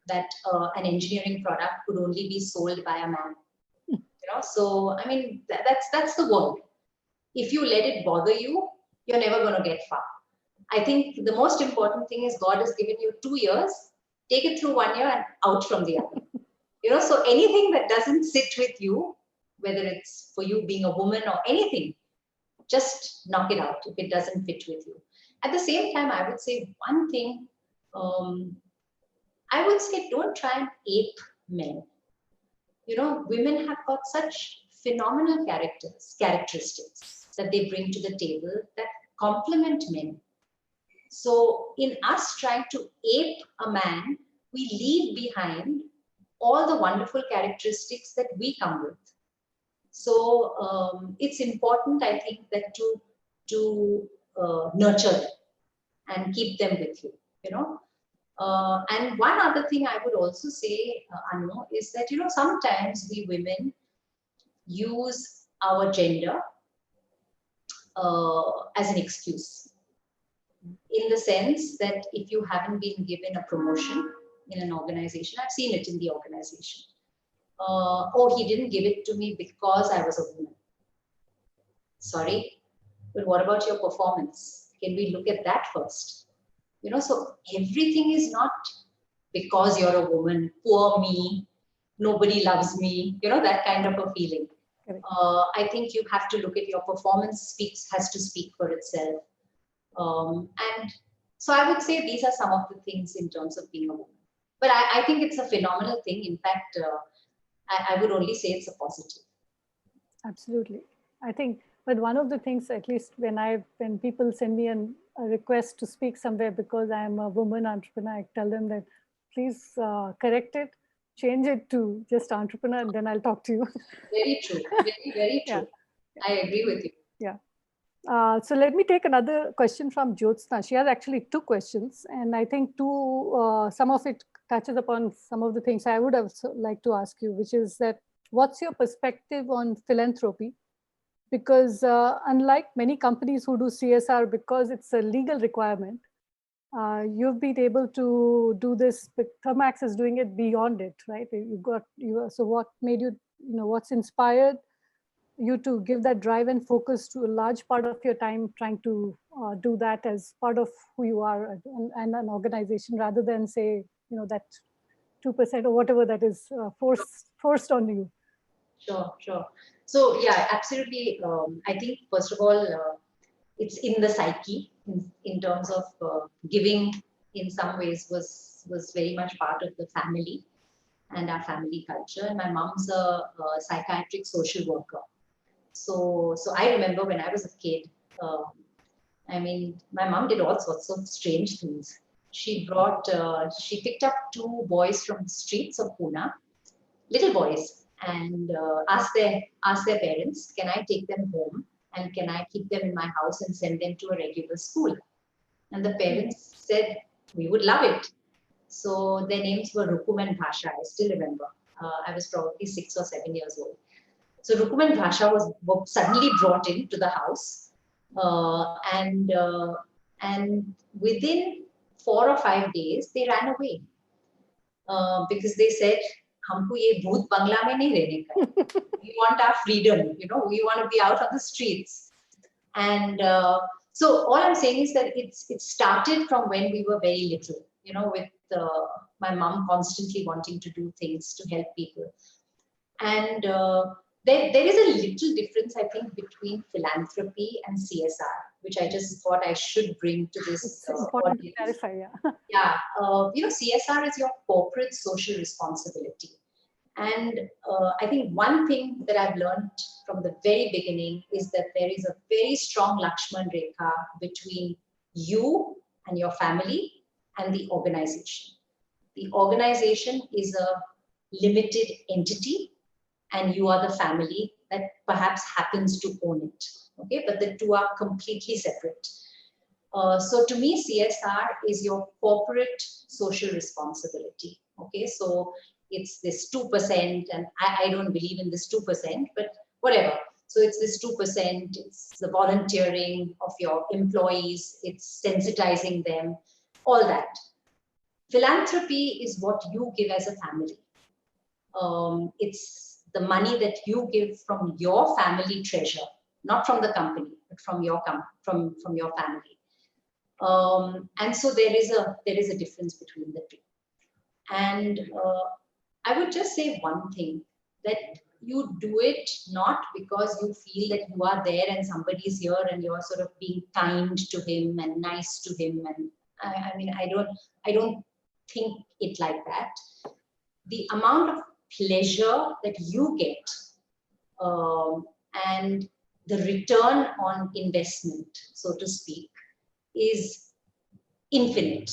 S7: that an engineering product could only be sold by a man. You know, so I mean, that's the world. If you let it bother you, you're never going to get far. I think the most important thing is God has given you 2 years, take it through 1 year and out from the other. You know, so anything that doesn't sit with you, whether it's for you being a woman or anything, just knock it out if it doesn't fit with you. At the same time, I would say one thing, I would say don't try and ape men. You know, women have got such phenomenal characteristics that they bring to the table that complement men. So in us trying to ape a man, we leave behind all the wonderful characteristics that we come with. So it's important, I think, that to nurture them and keep them with you. You know, And one other thing I would also say, Anu, is that, sometimes we women use our gender as an excuse, in the sense that if you haven't been given a promotion in an organization, I've seen it in the organization, oh, he didn't give it to me because I was a woman. Sorry, but what about your performance? Can we look at that first? So everything is not because you're a woman, poor me, nobody loves me, that kind of a feeling. I think you have to look at your performance has to speak for itself. And so I would say these are some of the things in terms of being a woman. But I think it's a phenomenal thing. In fact, I would only say it's a positive.
S6: Absolutely. I think, but one of the things, at least when people send me a request to speak somewhere because I am a woman entrepreneur, I tell them that please correct it, change it to just entrepreneur, and then I'll talk to you.
S7: Very true. Very, very true. Yeah. I agree with you.
S6: Yeah. So let me take another question from Jyotsna. She has actually 2 questions, and I think some of it touches upon some of the things I would have liked to ask you, which is that what's your perspective on philanthropy? Because unlike many companies who do CSR because it's a legal requirement, you've been able to do this, but Thermax is doing it beyond it, right? So what made you, what's inspired you to give that drive and focus to a large part of your time trying to do that as part of who you are and an organization, rather than say, that 2% or whatever that is forced on you?
S7: Sure. So yeah, absolutely. I think first of all, it's in the psyche in terms of giving. In some ways, was very much part of the family and our family culture. And my mom's a psychiatric social worker. So I remember when I was a kid. My mom did all sorts of strange things. She picked up 2 boys from the streets of Pune, little boys, and asked their parents, can I take them home and can I keep them in my house and send them to a regular school? And the parents said, we would love it. So their names were Rukum and Bhasha. I still remember. I was probably 6 or 7 years old. So Rukum and Bhasha were suddenly brought into the house, and within 4 or 5 days they ran away because they said, "Humko ye bhoot bangla mein nahi rehne ka. We want our freedom. We want to be out on the streets." And so all I'm saying is that it started from when we were very little. With my mom constantly wanting to do things to help people, and there is a little difference, I think, between philanthropy and CSR, which I just thought I should bring to this.
S6: It's important to clarify, yeah.
S7: Yeah, CSR is your corporate social responsibility. And I think one thing that I've learned from the very beginning is that there is a very strong Lakshman Rekha between you and your family and the organization. The organization is a limited entity, and you are the family that perhaps happens to own it. Okay, but the two are completely separate. So to me, CSR is your corporate social responsibility. Okay, so it's this 2%, and I don't believe in this 2%, but whatever. So it's this 2%, it's the volunteering of your employees, it's sensitizing them, all that. Philanthropy is what you give as a family. It's the money that you give from your family treasure, not from the company, but from your from your family. And so there is a difference between the two. And I would just say one thing, that you do it not because you feel that you are there and somebody's here and you're sort of being kind to him and nice to him. And I don't think it like that. The amount of pleasure that you get and the return on investment, so to speak, is infinite.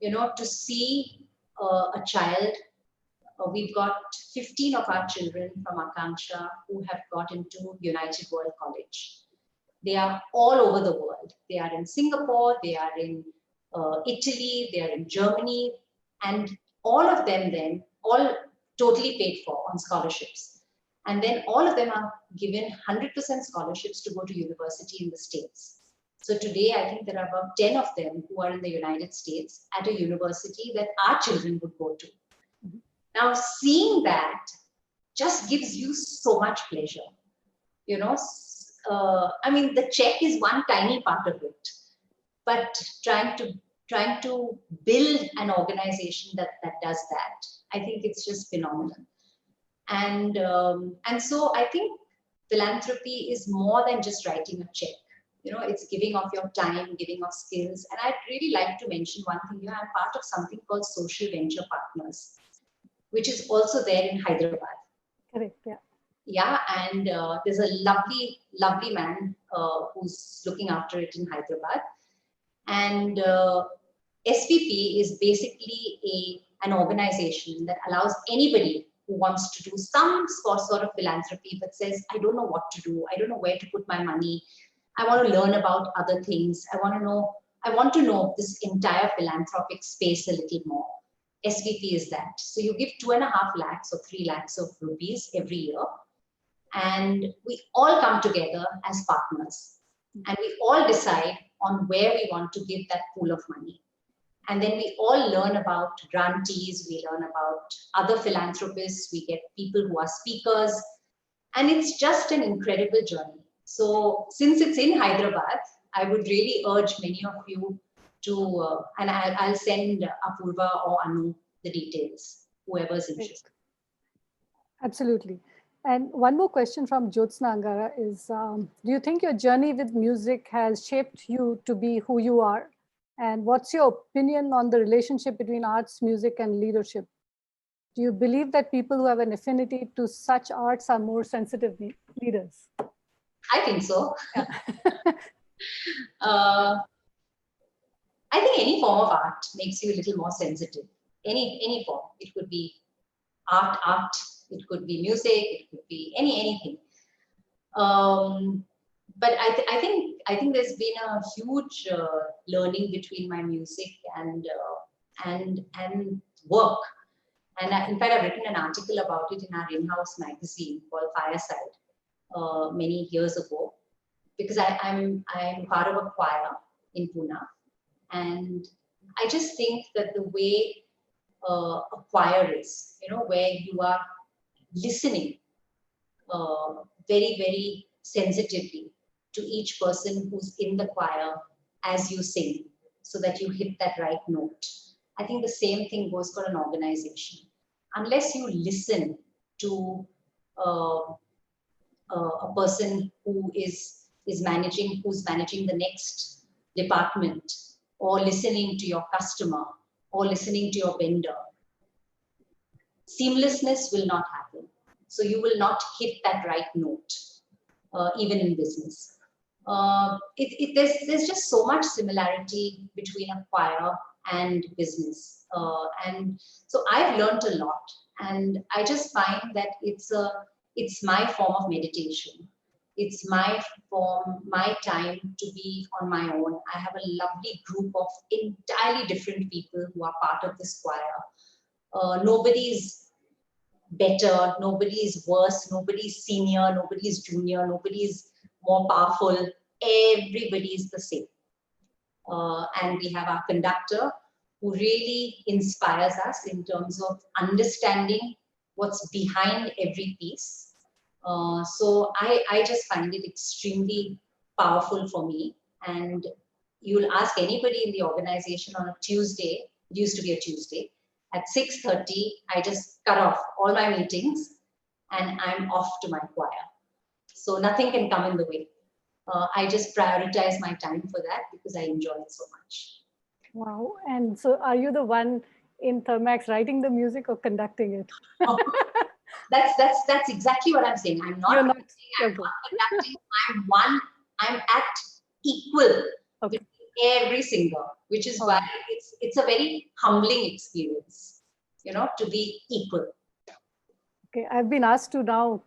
S7: To see a child, we've got 15 of our children from Akanksha who have got into United World College. They are all over the world. They are in Singapore, they are in Italy, they are in Germany, and all of them then, all totally paid for on scholarships. And then all of them are given 100% scholarships to go to university in the States. So today, I think there are about 10 of them who are in the United States at a university that our children would go to. Now, seeing that just gives you so much pleasure. You know, I mean, the check is one tiny part of it, but trying to build an organization that does that, I think it's just phenomenal. And so I think philanthropy is more than just writing a check. You know, it's giving of your time, giving of skills. And I'd really like to mention one thing. You know, I'm part of something called Social Venture Partners, which is also there in Hyderabad.
S6: Correct, yeah.
S7: Yeah, and there's a lovely, lovely man who's looking after it in Hyderabad. And SVP is basically an organization that allows anybody who wants to do some sort of philanthropy but says, I don't know what to do. I don't know where to put my money. I want to learn about other things. I want to know this entire philanthropic space a little more. SVP is that. So you give 2.5 lakhs or 3 lakhs of rupees every year. And we all come together as partners. And we all decide on where we want to give that pool of money. And then we all learn about grantees, we learn about other philanthropists, we get people who are speakers, and it's just an incredible journey. So since it's in Hyderabad, I would really urge many of you to, and I'll send Apurva or Anu the details, whoever's interested.
S6: Absolutely. And one more question from Jyotsna Angara is, do you think your journey with music has shaped you to be who you are? And what's your opinion on the relationship between arts, music, and leadership? Do you believe that people who have an affinity to such arts are more sensitive leaders?
S7: I think so.
S6: Yeah.
S7: I think any form of art makes you a little more sensitive. Any form. It could be art, it could be music, it could be anything. But I think there's been a huge learning between my music and work. And in fact, I've written an article about it in our in-house magazine called Fireside many years ago, because I'm part of a choir in Pune, and I just think that the way a choir is, you know, where you are listening very, very sensitively to each person who's in the choir as you sing, so that you hit that right note. I think the same thing goes for an organization. Unless you listen to a person who's managing the next department, or listening to your customer, or listening to your vendor, seamlessness will not happen. So you will not hit that right note, even in business. There's just so much similarity between a choir and business. And so I've learned a lot, and I just find that it's my form of meditation. It's my time to be on my own. I have a lovely group of entirely different people who are part of this choir. Nobody's better, nobody's worse, nobody's senior, nobody's junior, nobody's more powerful. Everybody is the same. And we have our conductor, who really inspires us in terms of understanding what's behind every piece. So I just find it extremely powerful for me. And you'll ask anybody in the organization on a Tuesday, it used to be a Tuesday, at 6:30, I just cut off all my meetings and I'm off to my choir. So nothing can come in the way. I just prioritize my time for that because I enjoy it so much.
S6: Wow. And so are you the one in Thermax writing the music or conducting it?
S7: That's exactly what I'm saying. I'm not conducting, I'm at equal with every singer, which is why it's a very humbling experience, you know, to be equal.
S6: Okay, I've been asked to now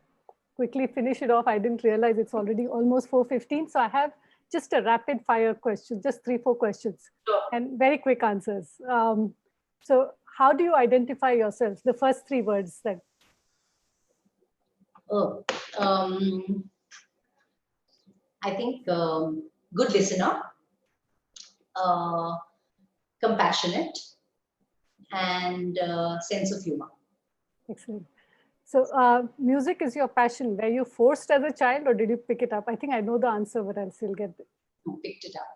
S6: quickly finish it off. I didn't realize it's already almost 4:15. So I have just a rapid fire question, just 3-4 questions,
S7: Sure.
S6: and very quick answers. So how do you identify yourself? The first 3 words that.
S7: Oh, I think good listener, compassionate, and sense of humor.
S6: Excellent. So music is your passion. Were you forced as a child or did you pick it up? I think I know the answer, but I'll still get it.
S7: Picked it up.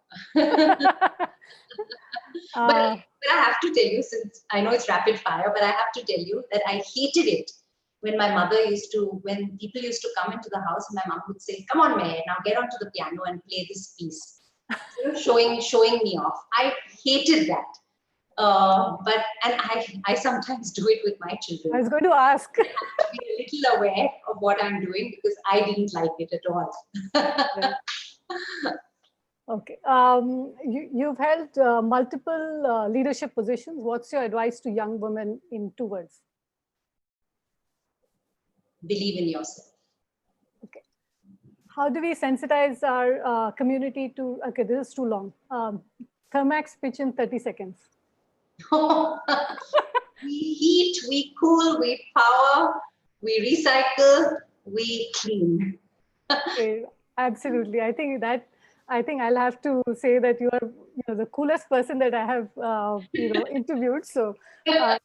S7: But I have to tell you, since I know it's rapid fire, but I have to tell you that I hated it when my mother when people used to come into the house, and my mom would say, "Come on, May, now get onto the piano and play this piece," showing me off. I hated that. And I sometimes do it with my children.
S6: I was going to ask.
S7: I have to be a little aware of what I'm doing because I didn't like it at all.
S6: Right. Okay. You've held multiple leadership positions. What's your advice to young women in 2 words?
S7: Believe in yourself.
S6: Okay. How do we sensitize our community to, okay, this is too long. Thermax pitch in 30 seconds.
S7: We heat, we cool, we power, we recycle, we clean.
S6: Okay, absolutely. I think I'll have to say that you are the coolest person that I have interviewed. So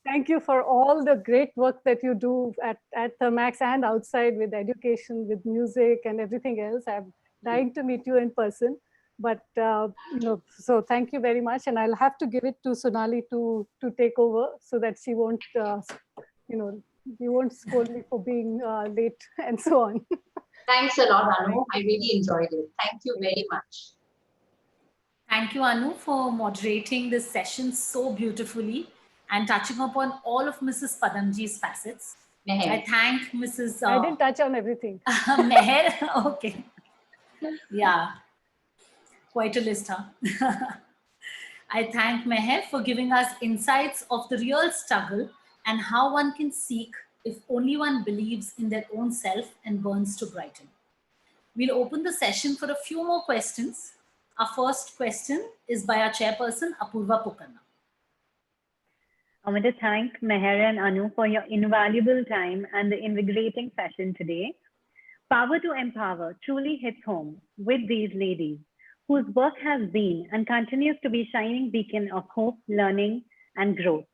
S6: thank you for all the great work that you do at Thermax and outside with education, with music and everything else. I'm dying to meet you in person. But so thank you very much, and I'll have to give it to Sonali to take over so that she won't you won't scold me for being late and so on.
S7: Thanks a lot, Anu. I really enjoyed it. Thank you very much.
S1: Thank you, Anu, for moderating this session so beautifully and touching upon all of Mrs. Pudumjee's facets.
S7: Meher.
S1: I thank Mrs.
S6: I didn't touch on everything.
S1: Meher. Okay. Yeah. Quite a list, huh? I thank Meher for giving us insights of the real struggle and how one can seek if only one believes in their own self and burns to brighten. We'll open the session for a few more questions. Our first question is by our chairperson, Apurva Pokarna.
S3: I want to thank Meher and Anu for your invaluable time and the invigorating session today. Power to Empower truly hits home with these ladies, whose work has been and continues to be a shining beacon of hope, learning, and growth.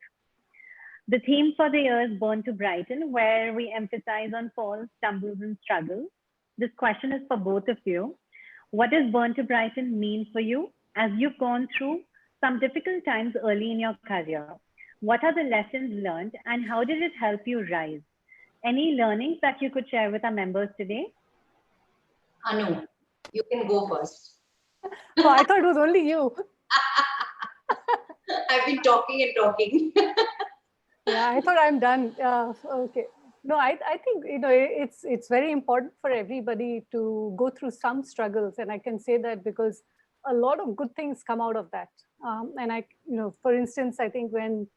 S3: The theme for the year is Born to Brighten, where we emphasize on falls, stumbles, and struggles. This question is for both of you. What does Born to Brighten mean for you as you've gone through some difficult times early in your career? What are the lessons learned and how did it help you rise? Any learnings that you could share with our members today?
S7: Anu, you can go first.
S6: Oh, I thought it was only you.
S7: I've been talking and talking.
S6: Yeah, I thought I'm done. Okay. No, I think it's very important for everybody to go through some struggles, and I can say that because a lot of good things come out of that. And for instance, I think when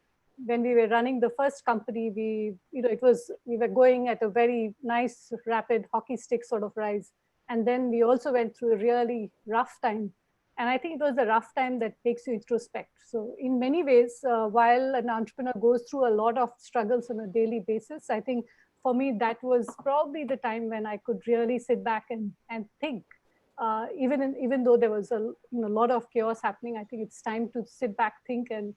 S6: we were running the first company, we were going at a very nice, rapid hockey stick sort of rise. And then we also went through a really rough time. And I think it was the rough time that makes you introspect. So in many ways, while an entrepreneur goes through a lot of struggles on a daily basis, I think for me, that was probably the time when I could really sit back and think. Even though there was a lot of chaos happening, I think it's time to sit back, think, and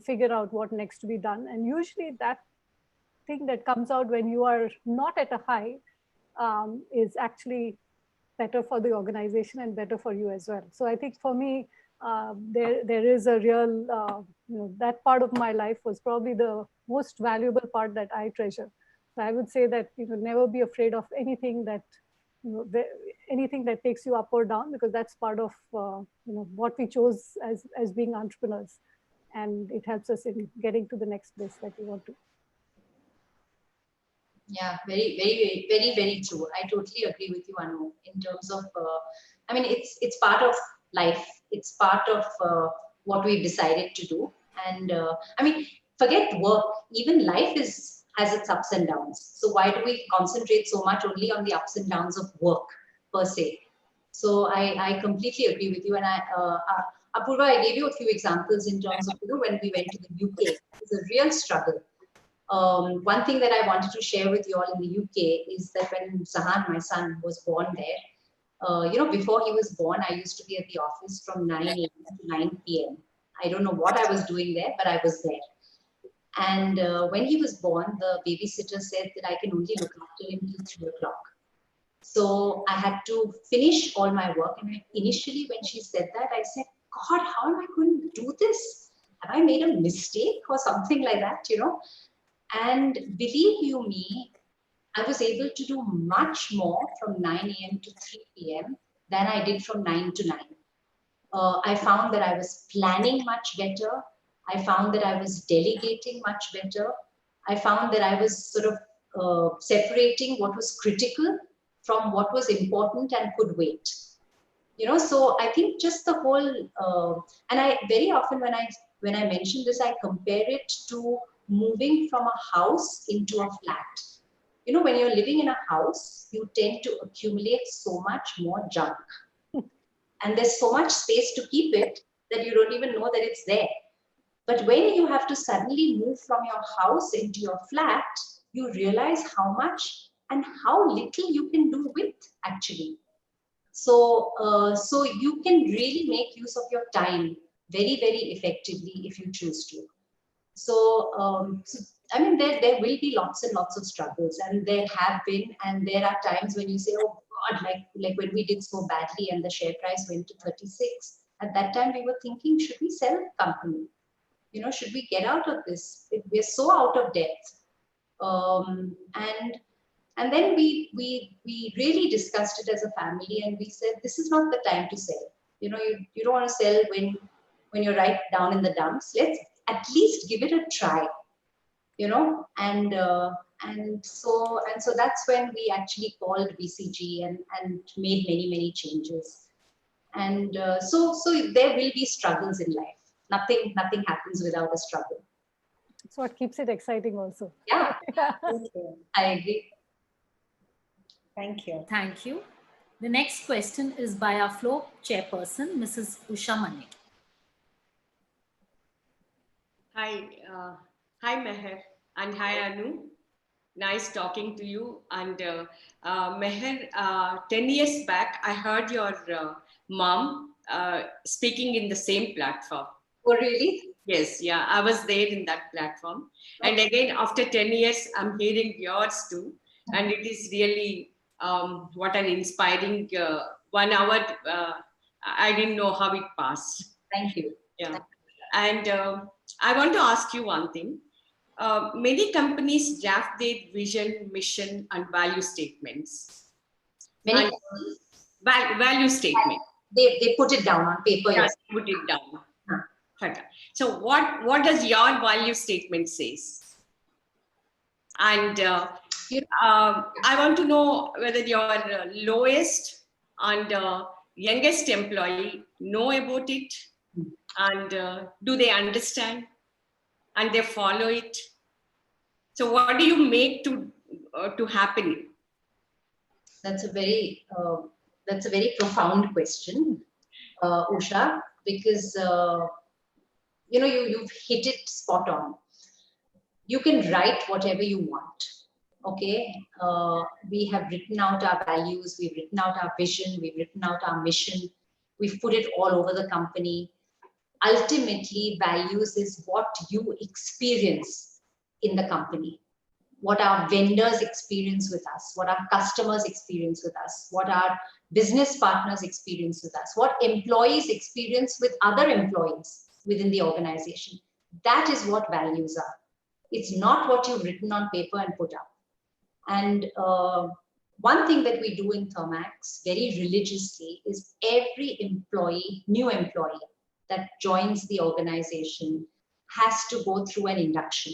S6: figure out what next to be done. And usually that thing that comes out when you are not at a high is actually better for the organization and better for you as well. So I think for me, there is a real, that part of my life was probably the most valuable part that I treasure. So I would say that never be afraid of anything that, anything that takes you up or down, because that's part of what we chose as being entrepreneurs. And it helps us in getting to the next place that we want to.
S7: Yeah, very, very, very, very true. I totally agree with you, Anu, in terms of, I mean, it's part of life. It's part of what we've decided to do. And I mean, forget work, even life has its ups and downs. So why do we concentrate so much only on the ups and downs of work per se? So I completely agree with you. And Apurva, I gave you a few examples in terms of, when we went to the UK, it's a real struggle. One thing that I wanted to share with you all in the UK is that when Zahan, my son, was born there, before he was born, I used to be at the office from 9 a.m. to 9 p.m. I don't know what I was doing there, but I was there. And when he was born, the babysitter said that I can only look after him till 3 o'clock. So I had to finish all my work. And initially, when she said that, I said, God, how am I going to do this? Have I made a mistake or something like that, And believe you me, I was able to do much more from 9 a.m. to 3 p.m. than I did from 9 to 9. I found that I was planning much better. I found that I was delegating much better. I found that I was sort of separating what was critical from what was important and could wait. So I think just the whole, and I very often when I mention this, I compare it to moving from a house into a flat. When you're living in a house, you tend to accumulate so much more junk. And there's so much space to keep it that you don't even know that it's there. But when you have to suddenly move from your house into your flat, you realize how much and how little you can do with, actually. So you can really make use of your time very, very effectively if you choose to. So I mean, there will be lots and lots of struggles, and there have been, and there are times when you say, oh God, like when we did so badly and the share price went to 36. At that time, we were thinking, should we sell the company? Should we get out of this? We're so out of debt. And then we really discussed it as a family, and we said, this is not the time to sell. You don't want to sell when you're right down in the dumps. Let's at least give it a try. And so that's when we actually called BCG and made many changes. And so there will be struggles in life. Nothing happens without a struggle.
S6: It's what keeps it exciting also.
S7: Yeah. I agree.
S8: Thank you.
S1: Thank you. The next question is by our floor chairperson, Mrs. Usha Manik.
S9: Hi Meher and hi Anu. Nice talking to you. And Meher, 10 years back, I heard your mom speaking in the same platform.
S7: Oh, really?
S9: Yes, yeah, I was there in that platform. And again, after 10 years, I'm hearing yours too. And it is really what an inspiring 1 hour. I didn't know how it passed.
S7: Thank you.
S9: Yeah. And I want to ask you one thing. Many companies draft their vision, mission, and value statements.
S7: Many
S9: value statement.
S7: They put it down on paper.
S9: Yeah, yes. Put it down. Okay. So what does your value statement says? And I want to know whether your lowest and youngest employee know about it, and do they understand and they follow it? So what do you make to happen?
S7: That's a very profound question, Usha, because you've hit it spot on. You can write whatever you want. Okay, we have written out our values, we've written out our vision, we've written out our mission, we've put it all over the company. Ultimately, values is what you experience in the company, what our vendors experience with us, what our customers experience with us, what our business partners experience with us, what employees experience with other employees within the organization. That is what values are. It's not what you've written on paper and put up. And one thing that we do in Thermax very religiously is every new employee that joins the organization has to go through an induction.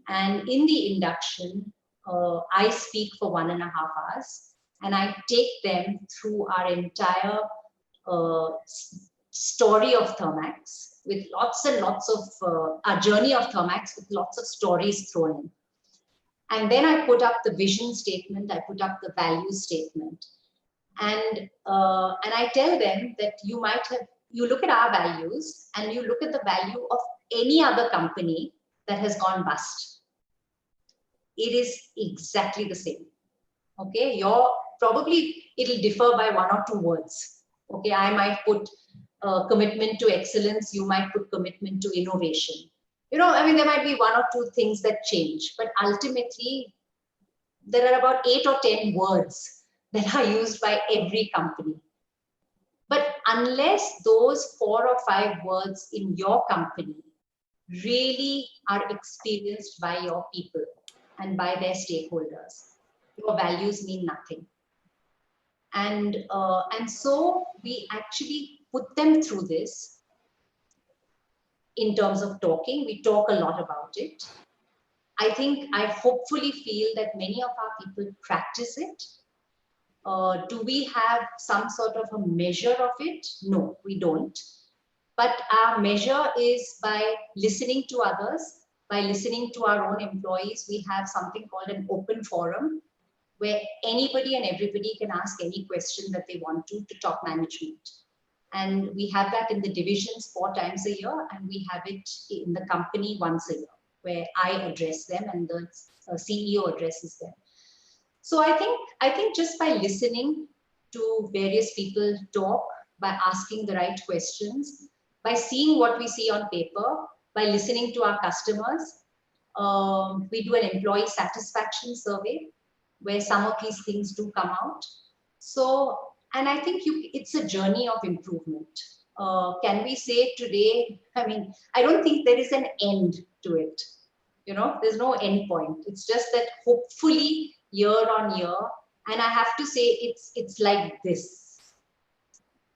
S7: And in the induction, I speak for 1.5 hours, and I take them through our entire story of Thermax, with lots and lots of our journey of Thermax, with lots of stories thrown in. And then I put up the vision statement, I put up the value statement. And I tell them that you look at our values and you look at the value of any other company that has gone bust. It is exactly the same. Okay, probably it'll differ by one or two words. Okay, I might put commitment to excellence, you might put commitment to innovation. You know, I mean, there might be one or two things that change, but ultimately there are about 8 or 10 words that are used by every company. But unless those 4 or 5 words in your company really are experienced by your people and by their stakeholders, your values mean nothing. And so we actually put them through this in terms of talking. We talk a lot about it. I hopefully feel that many of our people practice it. Do we have some sort of a measure of it? No, we don't. But our measure is by listening to others, by listening to our own employees. We have something called an open forum where anybody and everybody can ask any question that they want to top management. And we have that in the divisions 4 times a year, and we have it in the company once a year, where I address them and the CEO addresses them. So I think just by listening to various people talk, by asking the right questions, by seeing what we see on paper, by listening to our customers, we do an employee satisfaction survey where some of these things do come out. So, and I think it's a journey of improvement. Can we say today, I mean, I don't think there is an end to it. You know, there's no end point. It's just that hopefully year on year, and I have to say it's like this.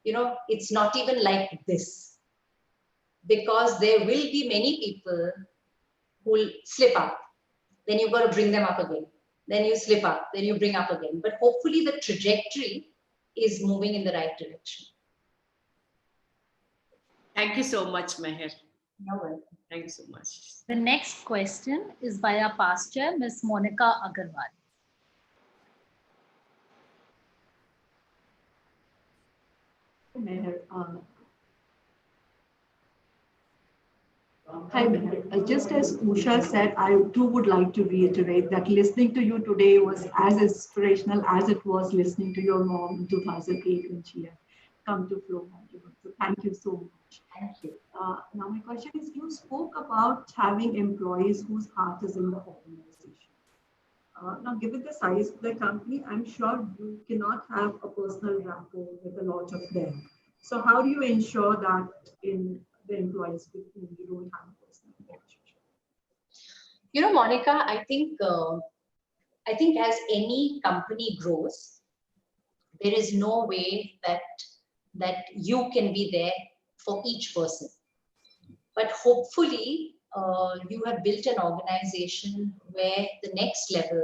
S7: You know, it's not even like this, because there will be many people who will slip up. Then you've got to bring them up again. Then you slip up, then you bring up again. But hopefully the trajectory is moving in the right direction.
S9: Thank you so much, Meher.
S7: You're welcome.
S9: Thank you so much.
S1: The next question is by our past chair, Ms. Monica Agarwal.
S10: Meher, hi, Meher. Just as Usha said, I too would like to reiterate that listening to you today was as inspirational as it was listening to your mom in 2008 when she had come to Flow. So thank you so much.
S7: Thank you.
S10: Now my question is, you spoke about having employees whose heart is in the organization. Now, given the size of the company, I'm sure you cannot have a personal rapport with a lot of them. So how do you ensure that in the employees with whom you don't have a personal relationship?
S7: You know, Monica, I think as any company grows, there is no way that you can be there for each person. But hopefully, you have built an organization where the next level,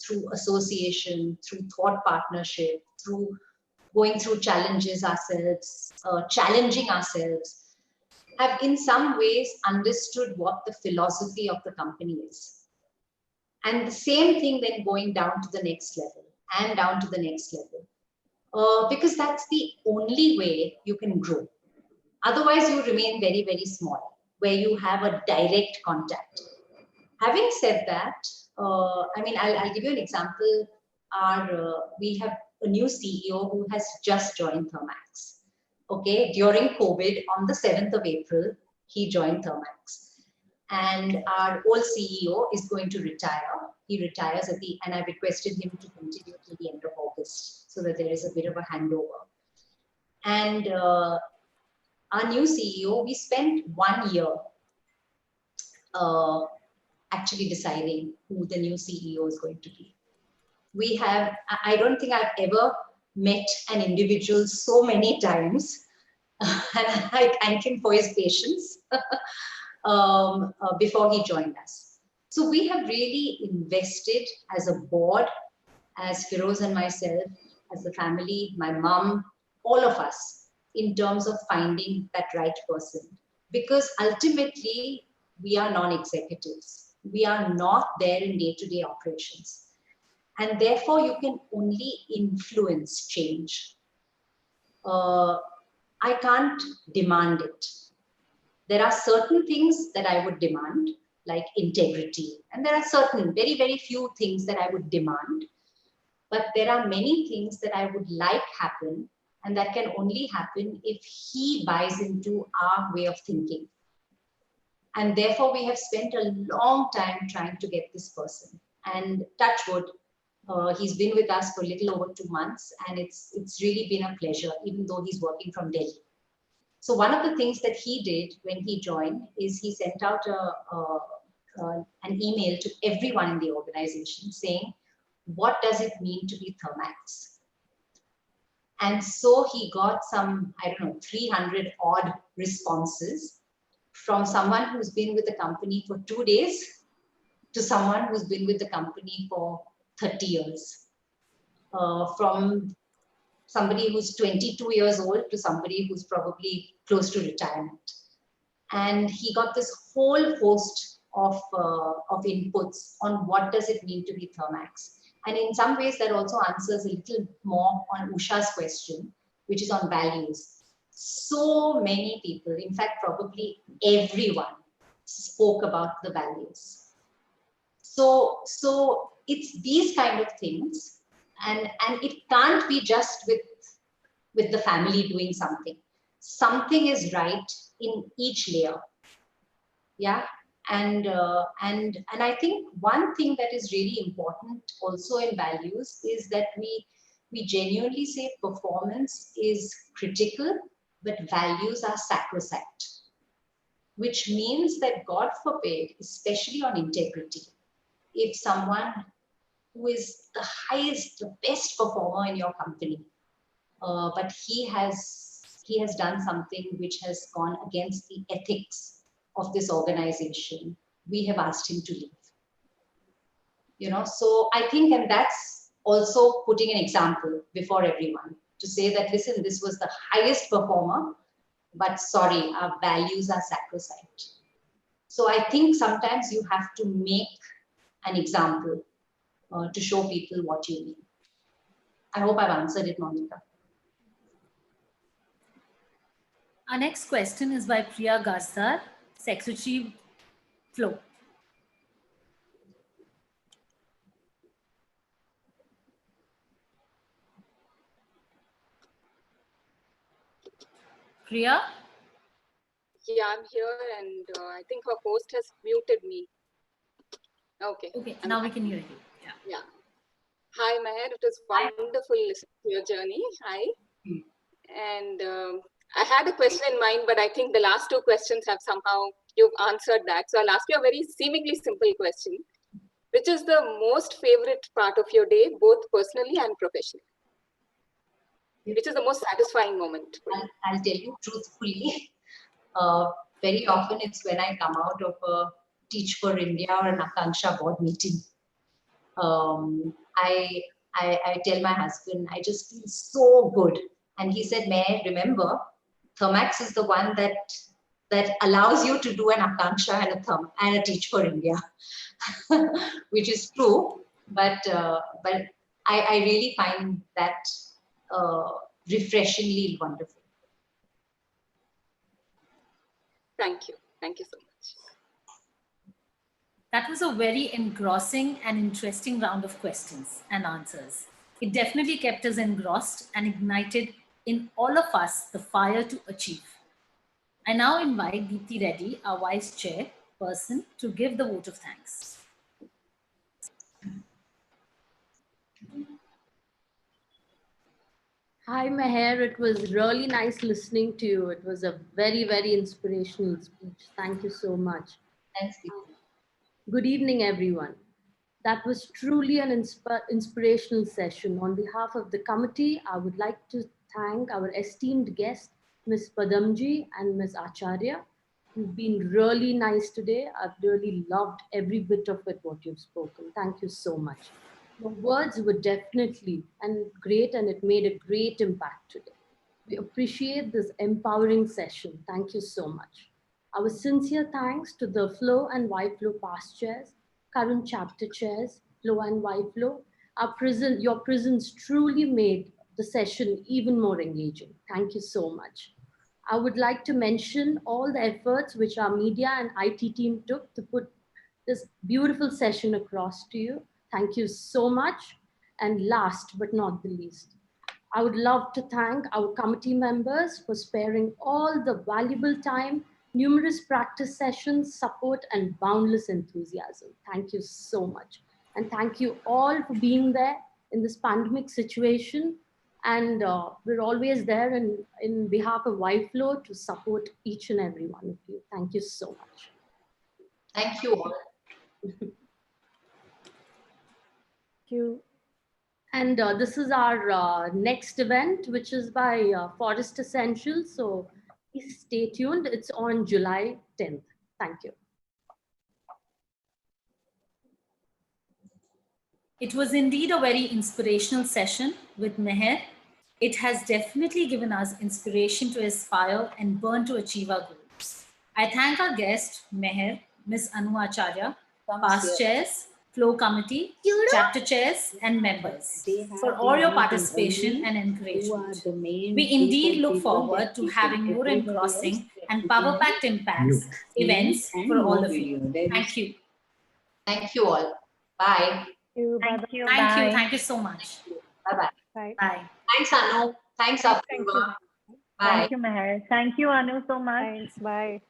S7: through association, through thought partnership, through going through challenges ourselves, challenging ourselves, have in some ways understood what the philosophy of the company is. And the same thing then going down to the next level and down to the next level. Because that's the only way you can grow. Otherwise, you remain very, very small, where you have a direct contact. Having said that, I mean, I'll give you an example. We have a new CEO who has just joined Thermax. Okay, during COVID, on the 7th of April, he joined Thermax. And our old CEO is going to retire. He retires and I requested him to continue till the end of August so that there is a bit of a handover. And our new CEO, we spent 1 year actually deciding who the new CEO is going to be. I don't think I've ever met an individual so many times, and I thank him for his patience before he joined us. So we have really invested as a board, as Firoz and myself, as a family, my mom, all of us, in terms of finding that right person. Because ultimately, we are non-executives. We are not there in day-to-day operations. and therefore you can only influence change. I can't demand it. There are certain things that I would demand, like integrity, and there are certain very, very few things that I would demand, but there are many things that I would like happen, and that can only happen if he buys into our way of thinking. And therefore, we have spent a long time trying to get this person. And touch wood, he's been with us for a little over 2 months, and it's really been a pleasure, even though he's working from Delhi. So one of the things that he did when he joined is he sent out an email to everyone in the organization saying, what does it mean to be Thermax? And so he got some, I don't know, 300 odd responses from someone who's been with the company for 2 days to someone who's been with the company for 30 years. From somebody who's 22 years old to somebody who's probably close to retirement. And he got this whole host of inputs on what does it mean to be Thermax. And in some ways that also answers a little more on Usha's question, which is on values. So many people, in fact, probably everyone spoke about the values. So it's these kind of things, and it can't be just with the family doing something. Something is right in each layer. Yeah. And I think one thing that is really important also in values is that we genuinely say performance is critical, but values are sacrosanct, which means that, God forbid, especially on integrity, if someone who is the highest, the best performer in your company, but he has done something which has gone against the ethics of this organization, we have asked him to leave. You know, so I think, and that's also putting an example before everyone to say that, listen, this was the highest performer, but sorry, our values are sacrosanct. So I think sometimes you have to make an example to show people what you mean. I hope I've answered it, Monica.
S1: Our next question is by Priya Gazdar, Secretary Flow. Priya?
S11: Yeah, I'm here, and I think her host has muted me. Okay.
S1: Okay, now we can hear you.
S11: Yeah. Hi, Meher. It was wonderful listening to your journey. Hi. And I had a question in mind, but I think the last two questions have somehow, you've answered that. So I'll ask you a very seemingly simple question. Which is the most favorite part of your day, both personally and professionally? Which is the most satisfying moment?
S7: I'll tell you truthfully. Very often it's when I come out of a Teach for India or an Akanksha board meeting. I tell my husband, I just feel so good. And he said, May, remember, Thermax is the one that allows you to do an Akanksha and a Teach for India, which is true. But I really find that refreshingly wonderful.
S11: Thank you. Thank you so much.
S1: That was a very engrossing and interesting round of questions and answers. It definitely kept us engrossed and ignited in all of us the fire to achieve. I now invite Deepthi Reddy, our Vice Chairperson, to give the vote of thanks.
S12: Hi, Meher. It was really nice listening to you. It was a very, very inspirational speech. Thank you so much.
S7: Thanks, Deepthi.
S12: Good evening, everyone. That was truly an inspirational session. On behalf of the committee, I would like to thank our esteemed guests, Ms. Pudumjee and Ms. Acharya. You've been really nice today. I've really loved every bit of it, what you've spoken. Thank you so much. Your words were definitely great, and it made a great impact today. We appreciate this empowering session. Thank you so much. Our sincere thanks to the Flow and YFLO past chairs, current chapter chairs, Flow and YFLO, Your presence truly made the session even more engaging. Thank you so much. I would like to mention all the efforts which our media and IT team took to put this beautiful session across to you. Thank you so much. And last but not the least, I would love to thank our committee members for sparing all the valuable time, numerous practice sessions, support, and boundless enthusiasm. Thank you so much. And thank you all for being there in this pandemic situation. And we're always there in behalf of YFLO to support each and every one of you. Thank you so much.
S7: Thank you all.
S6: Thank you.
S12: And this is our next event, which is by Forest Essentials. So please stay tuned. It's on July 10th. Thank you.
S1: It was indeed a very inspirational session with Meher. It has definitely given us inspiration to aspire and burn to achieve our goals. I thank our guest, Meher, Ms. Anu Acharya, past chairs, flow committee, chapter chairs, and members for all your participation and encouragement. We indeed look forward to having more engrossing and power-packed impacts events for all of you. Thank you.
S7: Thank you all. Bye.
S3: Thank you.
S1: Thank you.
S3: Bye.
S1: Thank you so much.
S7: Bye-bye.
S6: Bye.
S1: Bye.
S7: Thanks, Anu. Thanks, Apurva.
S6: Thank you.
S7: Bye.
S3: Thank you, Meher. Thank you, Anu, so much.
S6: Thanks. Bye.